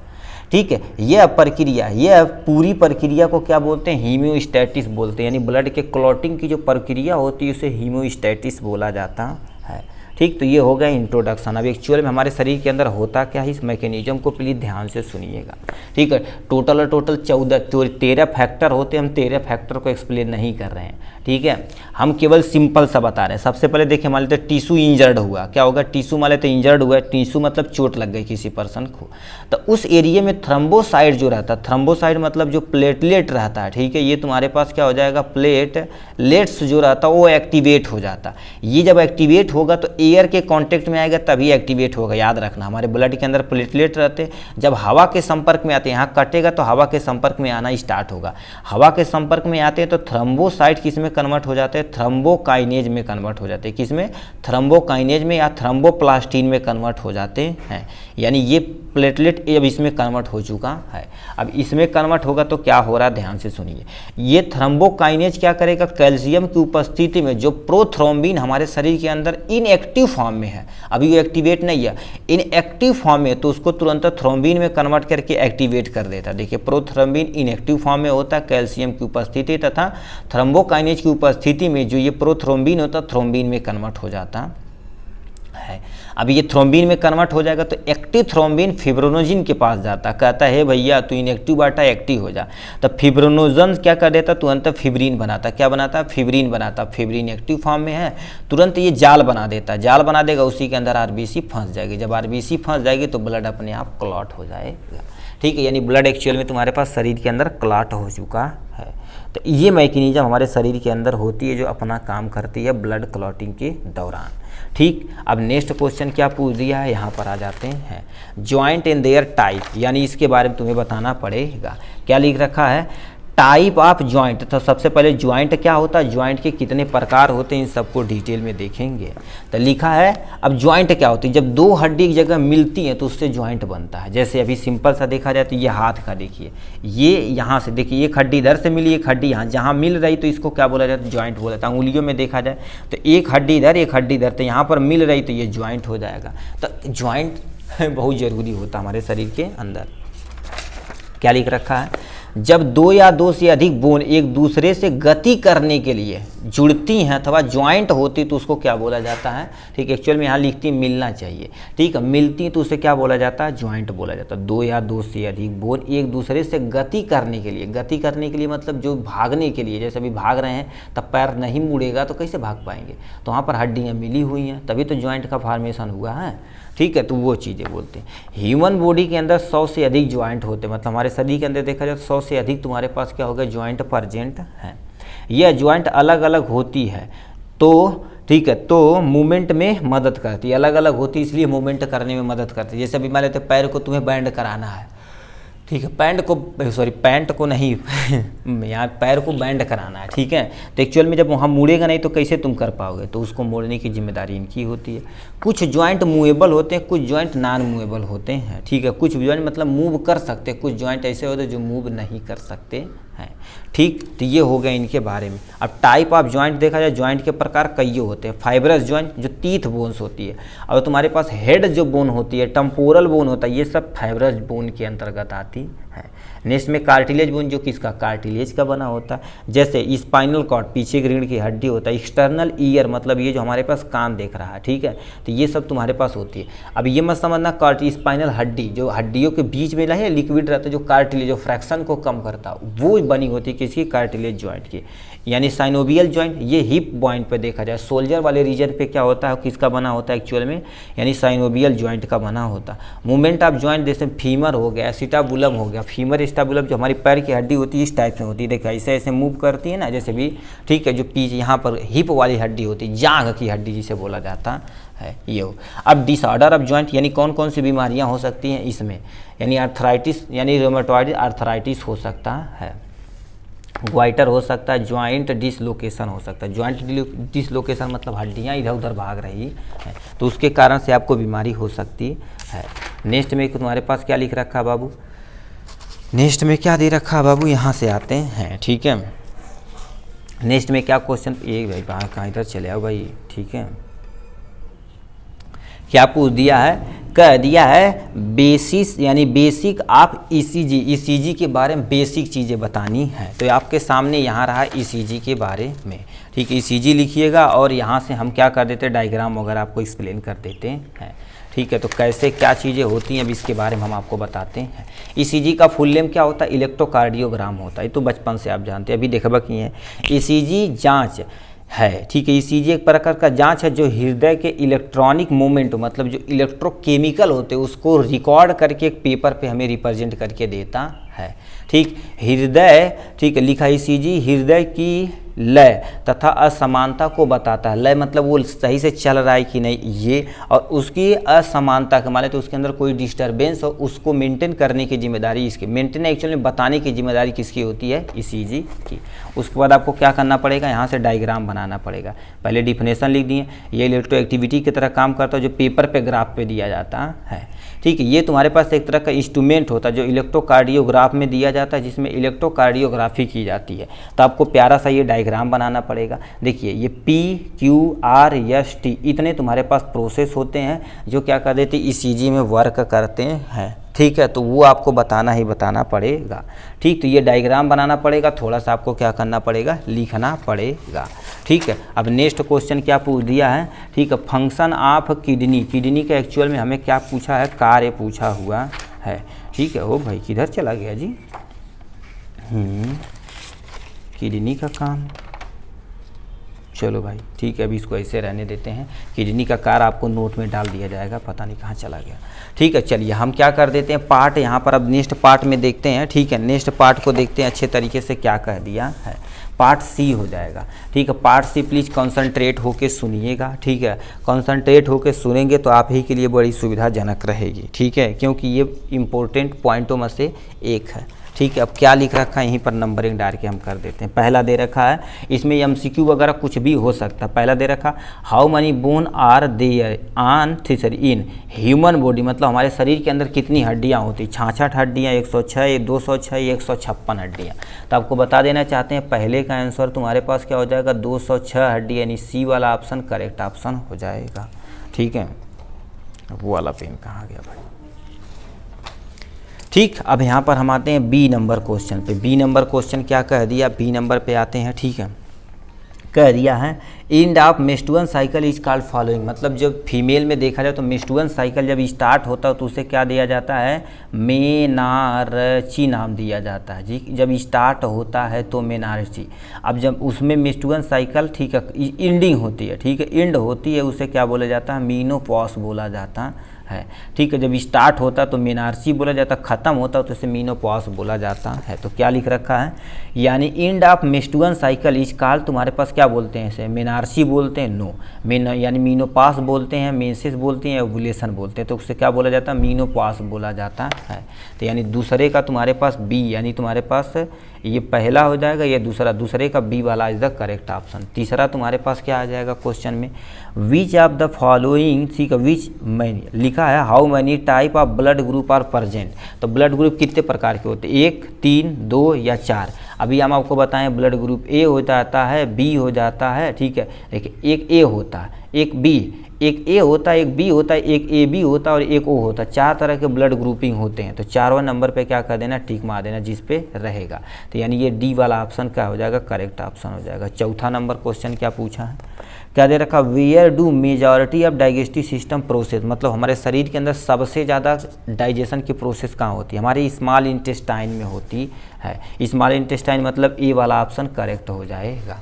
ठीक है, यह प्रक्रिया, यह पूरी प्रक्रिया को क्या बोलते हैं, हीमोस्टैटिस बोलते हैं, यानी ब्लड के क्लॉटिंग की जो प्रक्रिया होती है उसे हीमोस्टैटिस बोला जाता है। ठीक, तो ये हो गया इंट्रोडक्शन। अब एक्चुअल में हमारे शरीर के अंदर होता क्या है, इस मैकेनिज्म को प्लीज़ ध्यान से सुनिएगा। ठीक है, टोटल 13 फैक्टर होते हैं, हम 13 फैक्टर को एक्सप्लेन नहीं कर रहे हैं। ठीक है, हम केवल सिंपल सा बता रहे हैं। सबसे पहले देखिए, मान लेते टिश्यू इंजर्ड हुआ, क्या होगा, टिश्यू मान लेते इंजर्ड हुआ, टिश्यू मतलब चोट लग गई किसी पर्सन को, तो उस एरिया में थ्रोम्बोसाइट जो रहता है, थ्रोम्बोसाइट मतलब जो प्लेटलेट रहता है, ठीक है, ये तुम्हारे पास क्या हो जाएगा, प्लेटलेट्स जो रहता है वो एक्टिवेट हो जाता है। ये जब एक्टिवेट होगा तो एयर के कांटेक्ट में आएगा तभी एक्टिवेट होगा। याद रखना, हमारे ब्लड के अंदर प्लेटलेट रहते हैं, जब हवा के संपर्क में आते हैं, यहाँ कटेगा तो हवा के संपर्क में आना स्टार्ट होगा, हवा के संपर्क में आते हैं तो थ्रोम्बोसाइट किस में कन्वर्ट हो जाते हैं, थ्रोम्बोकाइनेज में कन्वर्ट हो जाते हैं। किसमें, थ्रोम्बोकाइनेज में या थ्रोम्बोप्लास्टिन में कन्वर्ट हो जाते हैं। यानी ये प्लेटलेट अब इसमें कन्वर्ट हो चुका है। अब इसमें कन्वर्ट होगा तो क्या हो रहा है, ध्यान से सुनिए। ये थ्रोम्बोकाइनेज क्या करेगा, कैल्शियम की उपस्थिति में जो प्रोथ्रोम्बिन हमारे शरीर के अंदर इनएक्टिव फॉर्म में है, अभी वो एक्टिवेट नहीं है, इनएक्टिव फॉर्म में, तो उसको तुरंत थ्रोम्बिन में कन्वर्ट करके एक्टिवेट कर देता है। देखिए, प्रोथ्रोम्बिन इनएक्टिव फॉर्म में होता है कैल्शियम की उपस्थिति तथा थ्रोम्बोकाइनेज की उपस्थिति में जो ये प्रोथ्रोम्बिन होता है थ्रोम्बिन में कन्वर्ट हो जाता है। अब ये थ्रोम्बिन में कन्वर्ट हो जाएगा तो एक्टिव थ्रोम्बिन फिब्रोनोजिन के पास जाता, कहता है भैया तू इनएक्टिव बाटा एक्टिव हो जा, तो फिब्रोनोजन क्या कर देता, तुरंत फिब्रिन बनाता, क्या बनाता, फिब्रिन बनाता। फिब्रिन एक्टिव फॉर्म में है, तुरंत ये जाल बना देता, जाल बना देगा, उसी के अंदर आरबीसी फंस जाएगी। जब आरबीसी फंस जाएगी तो ब्लड अपने आप क्लॉट हो जाएगा। ठीक है, यानी ब्लड एक्चुअल में तुम्हारे पास शरीर के अंदर क्लॉट हो चुका है। तो ये मैकेनिज्म हमारे शरीर के अंदर होती है जो अपना काम करती है ब्लड क्लॉटिंग के दौरान। ठीक, अब नेक्स्ट क्वेश्चन क्या पूछ दिया है, यहाँ पर आ जाते हैं, जॉइंट इन देयर टाइप, यानी इसके बारे में तुम्हें बताना पड़ेगा। क्या लिख रखा है, टाइप ऑफ जॉइंट। तो सबसे पहले जॉइंट क्या होता है, जॉइंट के कितने प्रकार होते हैं, इन सबको डिटेल में देखेंगे। तो लिखा है, अब जॉइंट क्या होती है, जब दो हड्डी एक जगह मिलती हैं तो उससे जॉइंट बनता है। जैसे अभी सिंपल सा देखा जाए तो ये हाथ का देखिए, ये यहाँ से देखिए, एक हड्डी इधर से मिली, एक हड्डी यहाँ, जहाँ मिल रही तो इसको क्या बोला जाता है, जॉइंट बोला जाता है। अंगुलियों में देखा जाए तो एक हड्डी इधर, एक हड्डी इधर, तो यहाँ पर मिल रही तो ये जॉइंट हो जाएगा। तो जॉइंट बहुत ज़रूरी होता है हमारे शरीर के अंदर। क्या लिख रखा है, जब दो या दो से अधिक बोन एक दूसरे से गति करने के लिए जुड़ती हैं अथवा ज्वाइंट होती तो उसको क्या बोला जाता है। ठीक, एक्चुअल में यहाँ लिखती मिलना चाहिए। ठीक है, मिलती तो उसे क्या बोला जाता है, ज्वाइंट बोला जाता है। दो या दो से अधिक बोन एक दूसरे से गति करने के लिए, गति करने के लिए मतलब जो भागने के लिए, जैसे अभी भाग रहे हैं तब पैर नहीं मुड़ेगा तो कैसे भाग पाएंगे, तो वहाँ पर हड्डियाँ मिली हुई हैं तभी तो ज्वाइंट का फॉर्मेशन हुआ है। ठीक है, तो वो चीज़ें बोलते हैं। ह्यूमन बॉडी के अंदर 100 से अधिक ज्वाइंट होते हैं, मतलब हमारे शरीर के अंदर देखा जाए 100 से अधिक तुम्हारे पास क्या होगा, ज्वाइंट प्रेजेंट है। यह ज्वाइंट अलग अलग होती है तो ठीक है, तो मूवमेंट में मदद करती है, अलग अलग होती है इसलिए मूवमेंट करने में मदद करती है। जैसे अभी मान लेते पैर को तुम्हें बैंड कराना है, ठीक है, पैंट को नहीं यहाँ पैर को बैंड कराना है। ठीक है, तो एक्चुअल में जब वहाँ मुड़ेगा नहीं तो कैसे तुम कर पाओगे, तो उसको मोड़ने की जिम्मेदारी इनकी होती है। कुछ जॉइंट मूवेबल होते हैं, कुछ जॉइंट नॉन मूवेबल होते हैं। ठीक है, कुछ जॉइंट मतलब मूव कर सकते हैं, कुछ जॉइंट ऐसे होते हैं जो मूव नहीं कर सकते हैं। ठीक, तो ये हो गया इनके बारे में। अब टाइप ऑफ जॉइंट देखा जाए, जॉइंट के प्रकार कई होते हैं। फाइब्रस जॉइंट जो टीथ बोन्स होती है, और तुम्हारे पास हेड जो बोन होती है, टेम्पोरल बोन होता है, ये सब फाइब्रस बोन के अंतर्गत आती है। नेक्स्ट में कार्टिलेज बोन जो किसका, कार्टिलेज का बना होता है। जैसे स्पाइनल कॉर्ड पीछे की रीढ़ की हड्डी होता है। एक्सटर्नल ईयर मतलब ये जो हमारे पास कान देख रहा है, ठीक है, तो ये सब तुम्हारे पास होती है। अब ये मत समझना स्पाइनल हड्डी जो हड्डियों के बीच में है लिक्विड रहता है, जो कार्टिलेज जो फ्रैक्शन को कम करता है वो बनी होती है किसकी, कार्टिलेज जॉइंट की। यानी साइनोवियल जॉइंट ये हिप पॉइंट पे देखा जाए, शोल्डर वाले रीजन पे क्या होता है, किसका बना होता है एक्चुअल में, यानी साइनोवियल जॉइंट का बना होता है। मूवमेंट ऑफ जॉइंट जैसे फीमर हो गया, एसिटाबुलम हो गया। फीमर एसिटाबुलम जो हमारी पैर की हड्डी होती है इस टाइप से होती है, देखिए ऐसे ऐसे मूव करती है ना, जैसे भी, ठीक है। जो पीछे यहाँ पर हिप वाली हड्डी होती है, जांघ की हड्डी जिसे बोला जाता है ये हो। अब डिसऑर्डर ऑफ जॉइंट यानी कौन कौन सी बीमारियाँ हो सकती हैं इसमें, यानी आर्थराइटिस यानी रोमेटॉइड आर्थराइटिस हो सकता है, ग्वाइटर हो सकता है, ज्वाइंट डिसलोकेशन हो सकता है। ज्वाइंट डिसलोकेशन मतलब हड्डियाँ इधर उधर भाग रही है, तो उसके कारण से आपको बीमारी हो सकती है। नेक्स्ट में तुम्हारे पास क्या लिख रखा है बाबू, नेक्स्ट में क्या दे रखा है बाबू, यहाँ से आते हैं, ठीक है। नेक्स्ट में क्या क्वेश्चन, ये भाई कहाँ इधर चले आओ भाई, ठीक है। क्या पूछ दिया है, कह दिया है बेसिस यानी बेसिक आप ईसीजी, ईसीजी के बारे में बेसिक चीज़ें बतानी है। तो आपके सामने यहाँ रहा ईसीजी के बारे में, ठीक है। ईसीजी लिखिएगा और यहाँ से हम क्या कर देते हैं, डायग्राम वगैरह आपको एक्सप्लेन कर देते हैं, ठीक है। तो कैसे क्या चीज़ें होती हैं अब इसके बारे में हम आपको बताते हैं। ईसीजी का फुल नेम क्या होता है, इलेक्ट्रोकार्डियोग्राम होता है, ये तो बचपन से आप जानते हैं, अभी देखबा कि है ईसीजी जाँच है, ठीक है। ईसीजी एक प्रकार का जांच है जो हृदय के इलेक्ट्रॉनिक मूवमेंट मतलब जो इलेक्ट्रोकेमिकल होते हैं उसको रिकॉर्ड करके एक पेपर पे हमें रिप्रेजेंट करके देता है, ठीक। हृदय, ठीक है, लिखा ईसीजी हृदय की लय तथा असमानता को बताता है। लय मतलब वो सही से चल रहा है कि नहीं ये, और उसकी असमानता के माने तो उसके अंदर कोई डिस्टर्बेंस हो उसको मेंटेन करने की जिम्मेदारी इसकी, मेंटेन एक्चुअली बताने की जिम्मेदारी किसकी होती है, ईसीजी की। उसके बाद आपको क्या करना पड़ेगा, यहाँ से डायग्राम बनाना पड़ेगा। पहले डिफिनेशन लिख दिए, ये इलेक्ट्रो एक्टिविटी की तरह काम करता है जो पेपर पे ग्राफ पे दिया जाता है, ठीक है। ये तुम्हारे पास एक तरह का इंस्ट्रूमेंट होता है जो इलेक्ट्रोकार्डियोग्राफ में दिया जाता है, जिसमें इलेक्ट्रोकार्डियोग्राफी की जाती है। तो आपको प्यारा सा ये डायग्राम बनाना पड़ेगा। देखिए ये PQRST इतने तुम्हारे पास प्रोसेस होते हैं जो क्या कर देते हैं, ईसीजी में वर्क करते हैं, ठीक है। तो वो आपको बताना ही बताना पड़ेगा, ठीक। तो ये डायग्राम बनाना पड़ेगा, थोड़ा सा आपको क्या करना पड़ेगा, लिखना पड़ेगा, ठीक है। अब नेक्स्ट क्वेश्चन क्या पूछ दिया है, ठीक है, फंक्शन ऑफ किडनी, किडनी का एक्चुअल में हमें क्या पूछा है, कार्य पूछा हुआ है, ठीक है। ओ भाई किधर चला गया जी, किडनी का काम, चलो भाई ठीक है, अभी इसको ऐसे रहने देते हैं। किडनी का कार्य आपको नोट में डाल दिया जाएगा, पता नहीं कहाँ चला गया, ठीक है। चलिए हम क्या कर देते हैं, पार्ट यहाँ पर अब नेक्स्ट पार्ट में देखते हैं, ठीक है। नेक्स्ट पार्ट को देखते हैं अच्छे तरीके से क्या कह दिया है। पार्ट सी हो जाएगा, ठीक है। पार्ट सी प्लीज़ कॉन्सनट्रेट होके सुनिएगा, ठीक है। कॉन्सनट्रेट होके सुनेंगे तो आप ही के लिए बड़ी सुविधाजनक रहेगी, ठीक है, क्योंकि ये इंपॉर्टेंट पॉइंटों में से एक है, ठीक है। अब क्या लिख रखा है यहीं पर नंबरिंग डाल के हम कर देते हैं। पहला दे रखा है, इसमें एमसीक्यू वगैरह कुछ भी हो सकता है। पहला दे रखा, how many bone are there on in human body, मतलब हमारे शरीर के अंदर कितनी हड्डियाँ होती, 66 हड्डियाँ, 106, 206, 156 हड्डियाँ। तो आपको बता देना चाहते हैं पहले का आंसर तुम्हारे पास क्या हो जाएगा, 206 हड्डी, यानी सी वाला ऑप्शन करेक्ट ऑप्शन हो जाएगा, ठीक है। वो वाला पेन कहाँ गया भाई, ठीक। अब यहाँ पर हम आते हैं बी नंबर क्वेश्चन पे। बी नंबर क्वेश्चन क्या कह दिया, बी नंबर पे आते हैं, ठीक है। कह दिया है end of menstrual cycle is called following, मतलब जब फीमेल में देखा जाए तो मेंस्ट्रुअल साइकिल जब स्टार्ट होता है तो उसे क्या दिया जाता है, मेनार्ची नाम दिया जाता है जी। जब स्टार्ट होता है तो मेनार्ची, अब जब उसमें मेंस्ट्रुअल साइकिल, ठीक है, एंडिंग होती है, ठीक है, एंड होती है, उसे क्या बोला जाता है, मीनोपॉज बोला जाता है, ठीक है। जब स्टार्ट होता है तो मेनार्ची बोला जाता है, ख़त्म होता है तो इसे मीनोपॉज बोला जाता है। तो क्या लिख रखा है, यानी एंड ऑफ मेंस्ट्रुअल साइकिल इस काल तुम्हारे पास क्या बोलते हैं, इसे मेनार्ची बोलते हैं, नो मेन यानी मीनोपॉज बोलते हैं, मेंसेस बोलते हैं, ओव्यूलेशन बोलते हैं, तो उससे क्या बोला जाता है, मीनोपॉज बोला जाता है। तो यानी दूसरे का तुम्हारे पास बी, यानी तुम्हारे पास ये पहला हो जाएगा, ये दूसरा, दूसरे का बी वाला इज द करेक्ट ऑप्शन। तीसरा तुम्हारे पास क्या आ जाएगा क्वेश्चन में, विच ऑफ द फॉलोइंग, ठीक है, विच मैनी लिखा है, how many type of blood group are present. तो ब्लड ग्रुप कितने प्रकार के होते हैं, 1, 3, 2 या 4। अभी हम आपको बताएं ब्लड ग्रुप ए हो जाता है, बी हो जाता है, ठीक है। देखिए एक ए होता है, एक बी, एक ए होता है, एक बी होता है, एक ए बी होता है और एक ओ होता है। 4 तरह के ब्लड ग्रुपिंग होते हैं। तो 4वां नंबर पे क्या कर देना, टिक मार देना जिस पे रहेगा। तो यानी ये डी वाला ऑप्शन क्या हो जाएगा, करेक्ट ऑप्शन हो जाएगा। चौथा नंबर क्वेश्चन क्या पूछा है, क्या दे रखा, where do majority of digestive system process, मतलब हमारे शरीर के अंदर सबसे ज़्यादा डाइजेशन की प्रोसेस कहाँ होती है, हमारे स्मॉल इंटेस्टाइन में होती है। स्मॉल इंटेस्टाइन मतलब ए वाला ऑप्शन करेक्ट हो जाएगा।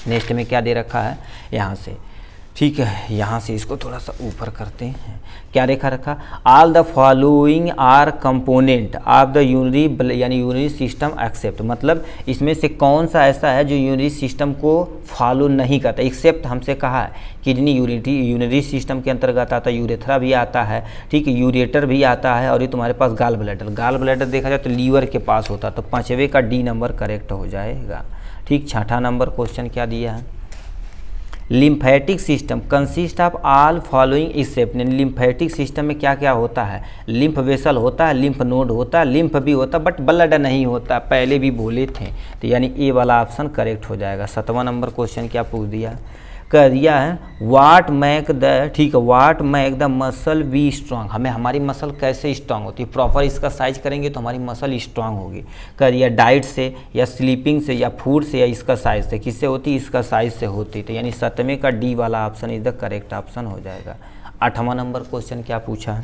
नेक्स्ट में क्या दे रखा है यहाँ से, ठीक है, यहाँ से इसको थोड़ा सा ऊपर करते हैं। क्या रेखा रखा, all the following R component of the urinary यानी यूरिनरी सिस्टम एक्सेप्ट, मतलब इसमें से कौन सा ऐसा है जो यूरिनरी सिस्टम को फॉलो नहीं करता। एक्सेप्ट हमसे कहा है किडनी यूरिनरी सिस्टम के अंतर्गत आता है, यूरेथ्रा भी आता है, ठीक है, यूरेटर भी आता है, और ये तुम्हारे पास गाल ब्लैडर देखा जाए तो लीवर के पास होता है। तो 5वें का डी नंबर करेक्ट हो जाएगा। ठीक, 6ठा नंबर क्वेश्चन क्या दिया है, lymphatic system consist of all following except, lymphatic system में क्या क्या होता है, लिम्फ वेसल होता है, लिम्फ नोड होता है, लिम्फ भी होता है, बट ब्लड नहीं होता, पहले भी बोले थे। तो यानी ए वाला ऑप्शन करेक्ट हो जाएगा। 7वां नंबर क्वेश्चन क्या पूछ दिया, कह दिया है वाट मैक द, ठीक है, what make the muscle be strong, हमें हमारी मसल कैसे स्ट्रांग होती है, प्रॉपर इसका साइज करेंगे तो हमारी मसल स्ट्रांग होगी। कह दिया डाइट से या स्लीपिंग से या फूड से या इसका साइज से, किससे होती, इसका साइज से होती। तो यानी 7वें का डी वाला option is the correct option हो जाएगा। 8वां नंबर क्वेश्चन क्या पूछा है,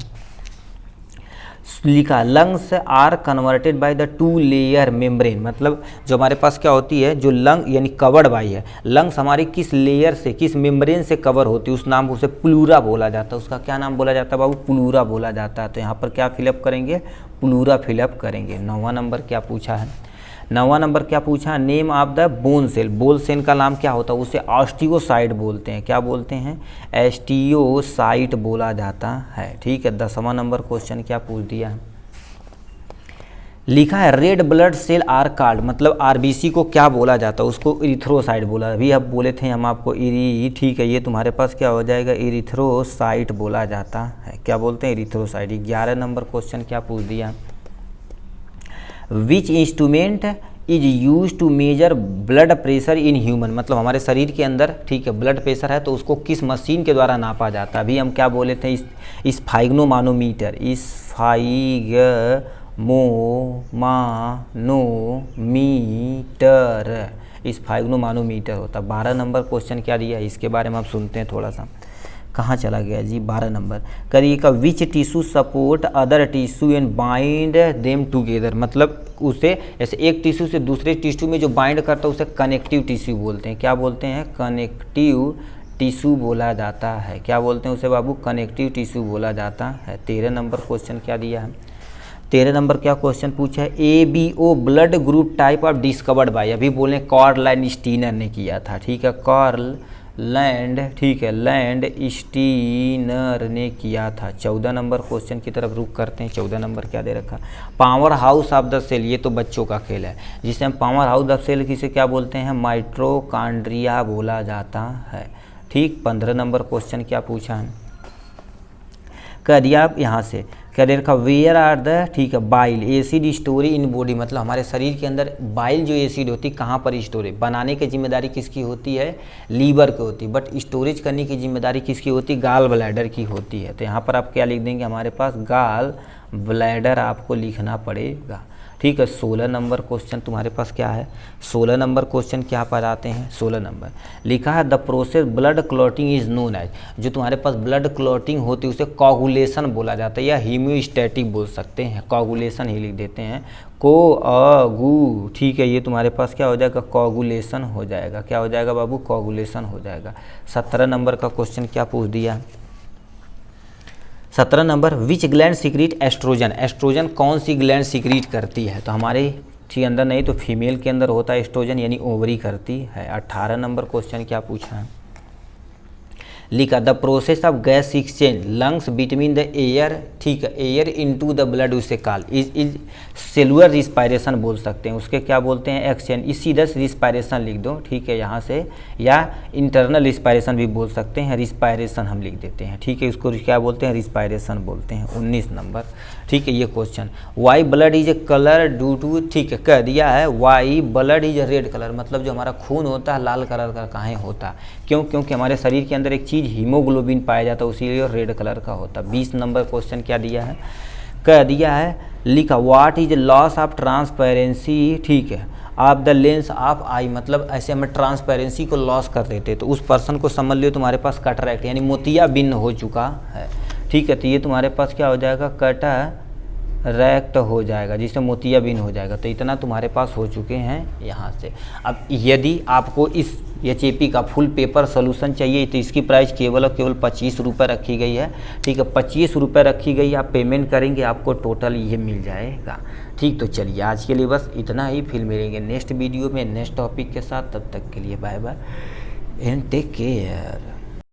लिखा lungs are converted by the 2 layer membrane, मतलब जो हमारे पास क्या होती है, जो लंग यानी कवर्ड बाई है, लंग्स हमारी किस लेयर से, किस मेम्ब्रेन से कवर होती है, उस नाम उसे प्लूरा बोला जाता है। उसका क्या नाम बोला जाता है बाबू, प्लूरा बोला जाता है। तो यहाँ पर क्या फिलअप करेंगे, प्लूरा फिलअप करेंगे। 9वां नंबर क्या पूछा है, 9वां नंबर क्या पूछा, name of the bone cell, bone cell का नाम क्या होता है, उसे ऑस्टियोसाइट बोलते हैं। क्या बोलते हैं, एस्टियोसाइट बोला जाता है। ठीक है, 10वां नंबर क्वेश्चन क्या पूछ दिया है, लिखा है red blood cell are called, मतलब आरबीसी को क्या बोला जाता है, उसको इरिथ्रोसाइट बोला। अभी अब बोले थे हम आपको ठीक है, ये तुम्हारे पास क्या हो जाएगा, इरिथ्रोसाइट बोला जाता है। क्या बोलते हैं, इरिथ्रोसाइट। 11 नंबर क्वेश्चन क्या पूछ दिया, which instrument is use to measure blood pressure in human, मतलब हमारे शरीर के अंदर, ठीक है, ब्लड प्रेशर है तो उसको किस मशीन के द्वारा नापा जाता है। अभी हम क्या बोले थे, स्फाइग्नोमानोमीटर, स्फाइग्नोमानोमीटर होता है। 12 नंबर क्वेश्चन क्या दिया है, इसके बारे में आप सुनते हैं थोड़ा सा, कहाँ चला गया जी। 12 नंबर करिए का which tissue support other tissue and bind them together, मतलब उसे जैसे एक टिश्यू से दूसरे टिश्यू में जो बाइंड करता है उसे कनेक्टिव टिश्यू बोलते हैं। क्या बोलते हैं, कनेक्टिव टिश्यू बोला जाता है। क्या बोलते हैं उसे बाबू, कनेक्टिव टिश्यू बोला जाता है। 13 नंबर क्वेश्चन क्या दिया है, 13 नंबर क्या क्वेश्चन पूछा है, ABO blood group type of discovered by, अभी बोले कार्ल स्टीनर ने किया था। ठीक है, कार्ल लैंड, ठीक है, लैंड स्टीनर ने किया था। 14 नंबर क्वेश्चन की तरफ रुक करते हैं। 14 नंबर क्या दे रखा, power house of the cell, ये तो बच्चों का खेल है, जिसे हम पावर हाउस ऑफ सेल किसे क्या बोलते हैं, माइट्रोकॉन्ड्रिया बोला जाता है। ठीक, 15 नंबर क्वेश्चन क्या पूछा है, कह दिया आप यहाँ से, क्या दे रखा, वेयर आर द, ठीक है, bile acid story in body, मतलब हमारे शरीर के अंदर बाइल जो एसिड होती है कहाँ पर स्टोर है, बनाने की जिम्मेदारी किसकी होती है, लीवर की होती है, बट स्टोरेज करने की जिम्मेदारी किसकी होती है, गाल ब्लैडर की होती है। तो यहाँ पर आप क्या लिख देंगे, हमारे पास गाल ब्लैडर आपको लिखना पड़ेगा। ठीक है, 16 नंबर क्वेश्चन तुम्हारे पास क्या है, 16 नंबर क्वेश्चन क्या पर आते हैं, 16 नंबर लिखा है the process blood clotting is known as, जो तुम्हारे पास ब्लड क्लॉटिंग होती है उसे कोगुलेशन बोला जाता है या हीमोस्टैटिक बोल सकते हैं, कोगुलेशन ही लिख देते हैं, कोगु, ठीक है, ये तुम्हारे पास क्या हो जाएगा, कोगुलेशन हो जाएगा। क्या हो जाएगा बाबू, कोगुलेशन हो जाएगा। 17 नंबर का क्वेश्चन क्या पूछ दिया, 17 number which gland secrete oestrogen, oestrogen कौन सी ग्लैंड सीक्रेट करती है, तो हमारे के अंदर नहीं तो फीमेल के अंदर होता है एस्ट्रोजन, यानी ओवरी करती है। 18 नंबर क्वेश्चन क्या पूछा है, लिखा the process of gas exchange lungs between the air, ठीक है, एयर इनटू द ब्लड उसे कॉल इज सेलुलर रिस्पायरेशन बोल सकते हैं, उसके क्या बोलते हैं, एक्सचेंज। इसी दस रिस्पायरेशन लिख दो, ठीक है, यहाँ से, या इंटरनल रिस्पायरेशन भी बोल सकते हैं, रिस्पायरेशन हम लिख देते हैं। ठीक है, उसको क्या बोलते हैं, रिस्पायरेशन बोलते हैं। 19 नंबर, ठीक है, ये question. Why blood is a colour due to, ठीक है, कह दिया है why blood is a red colour, मतलब जो हमारा खून होता है लाल कलर का काहे होता है, क्यों? क्योंकि हमारे शरीर के अंदर एक चीज़ हीमोग्लोबिन पाया जाता है, उसीलिए रेड कलर का होता है। 20 नंबर क्वेश्चन क्या दिया है, कह दिया है लिखा what is loss of transparency, ठीक है, ऑफ द लेंस ऑफ आई, मतलब ऐसे हमें ट्रांसपेरेंसी को लॉस कर देते तो उस पर्सन को समझ लियो तुम्हारे पास कैटरैक्ट यानी मोतियाबिंद हो चुका है, ठीक है, तो ये तुम्हारे पास क्या हो जाएगा, कैटरैक्ट हो जाएगा, जिससे मोतियाबिंद हो जाएगा। तो इतना तुम्हारे पास हो चुके हैं यहाँ से। अब यदि आपको इस HAP का फुल पेपर सोल्यूशन चाहिए तो इसकी प्राइस केवल और केवल 25 रुपये रखी गई है, ठीक है, 25 रुपये रखी गई, आप पेमेंट करेंगे आपको टोटल ये मिल जाएगा, ठीक। तो चलिए आज के लिए बस इतना ही, फिर मिलेंगे नेक्स्ट वीडियो में नेक्स्ट टॉपिक के साथ, तब तक के लिए bye bye and take care.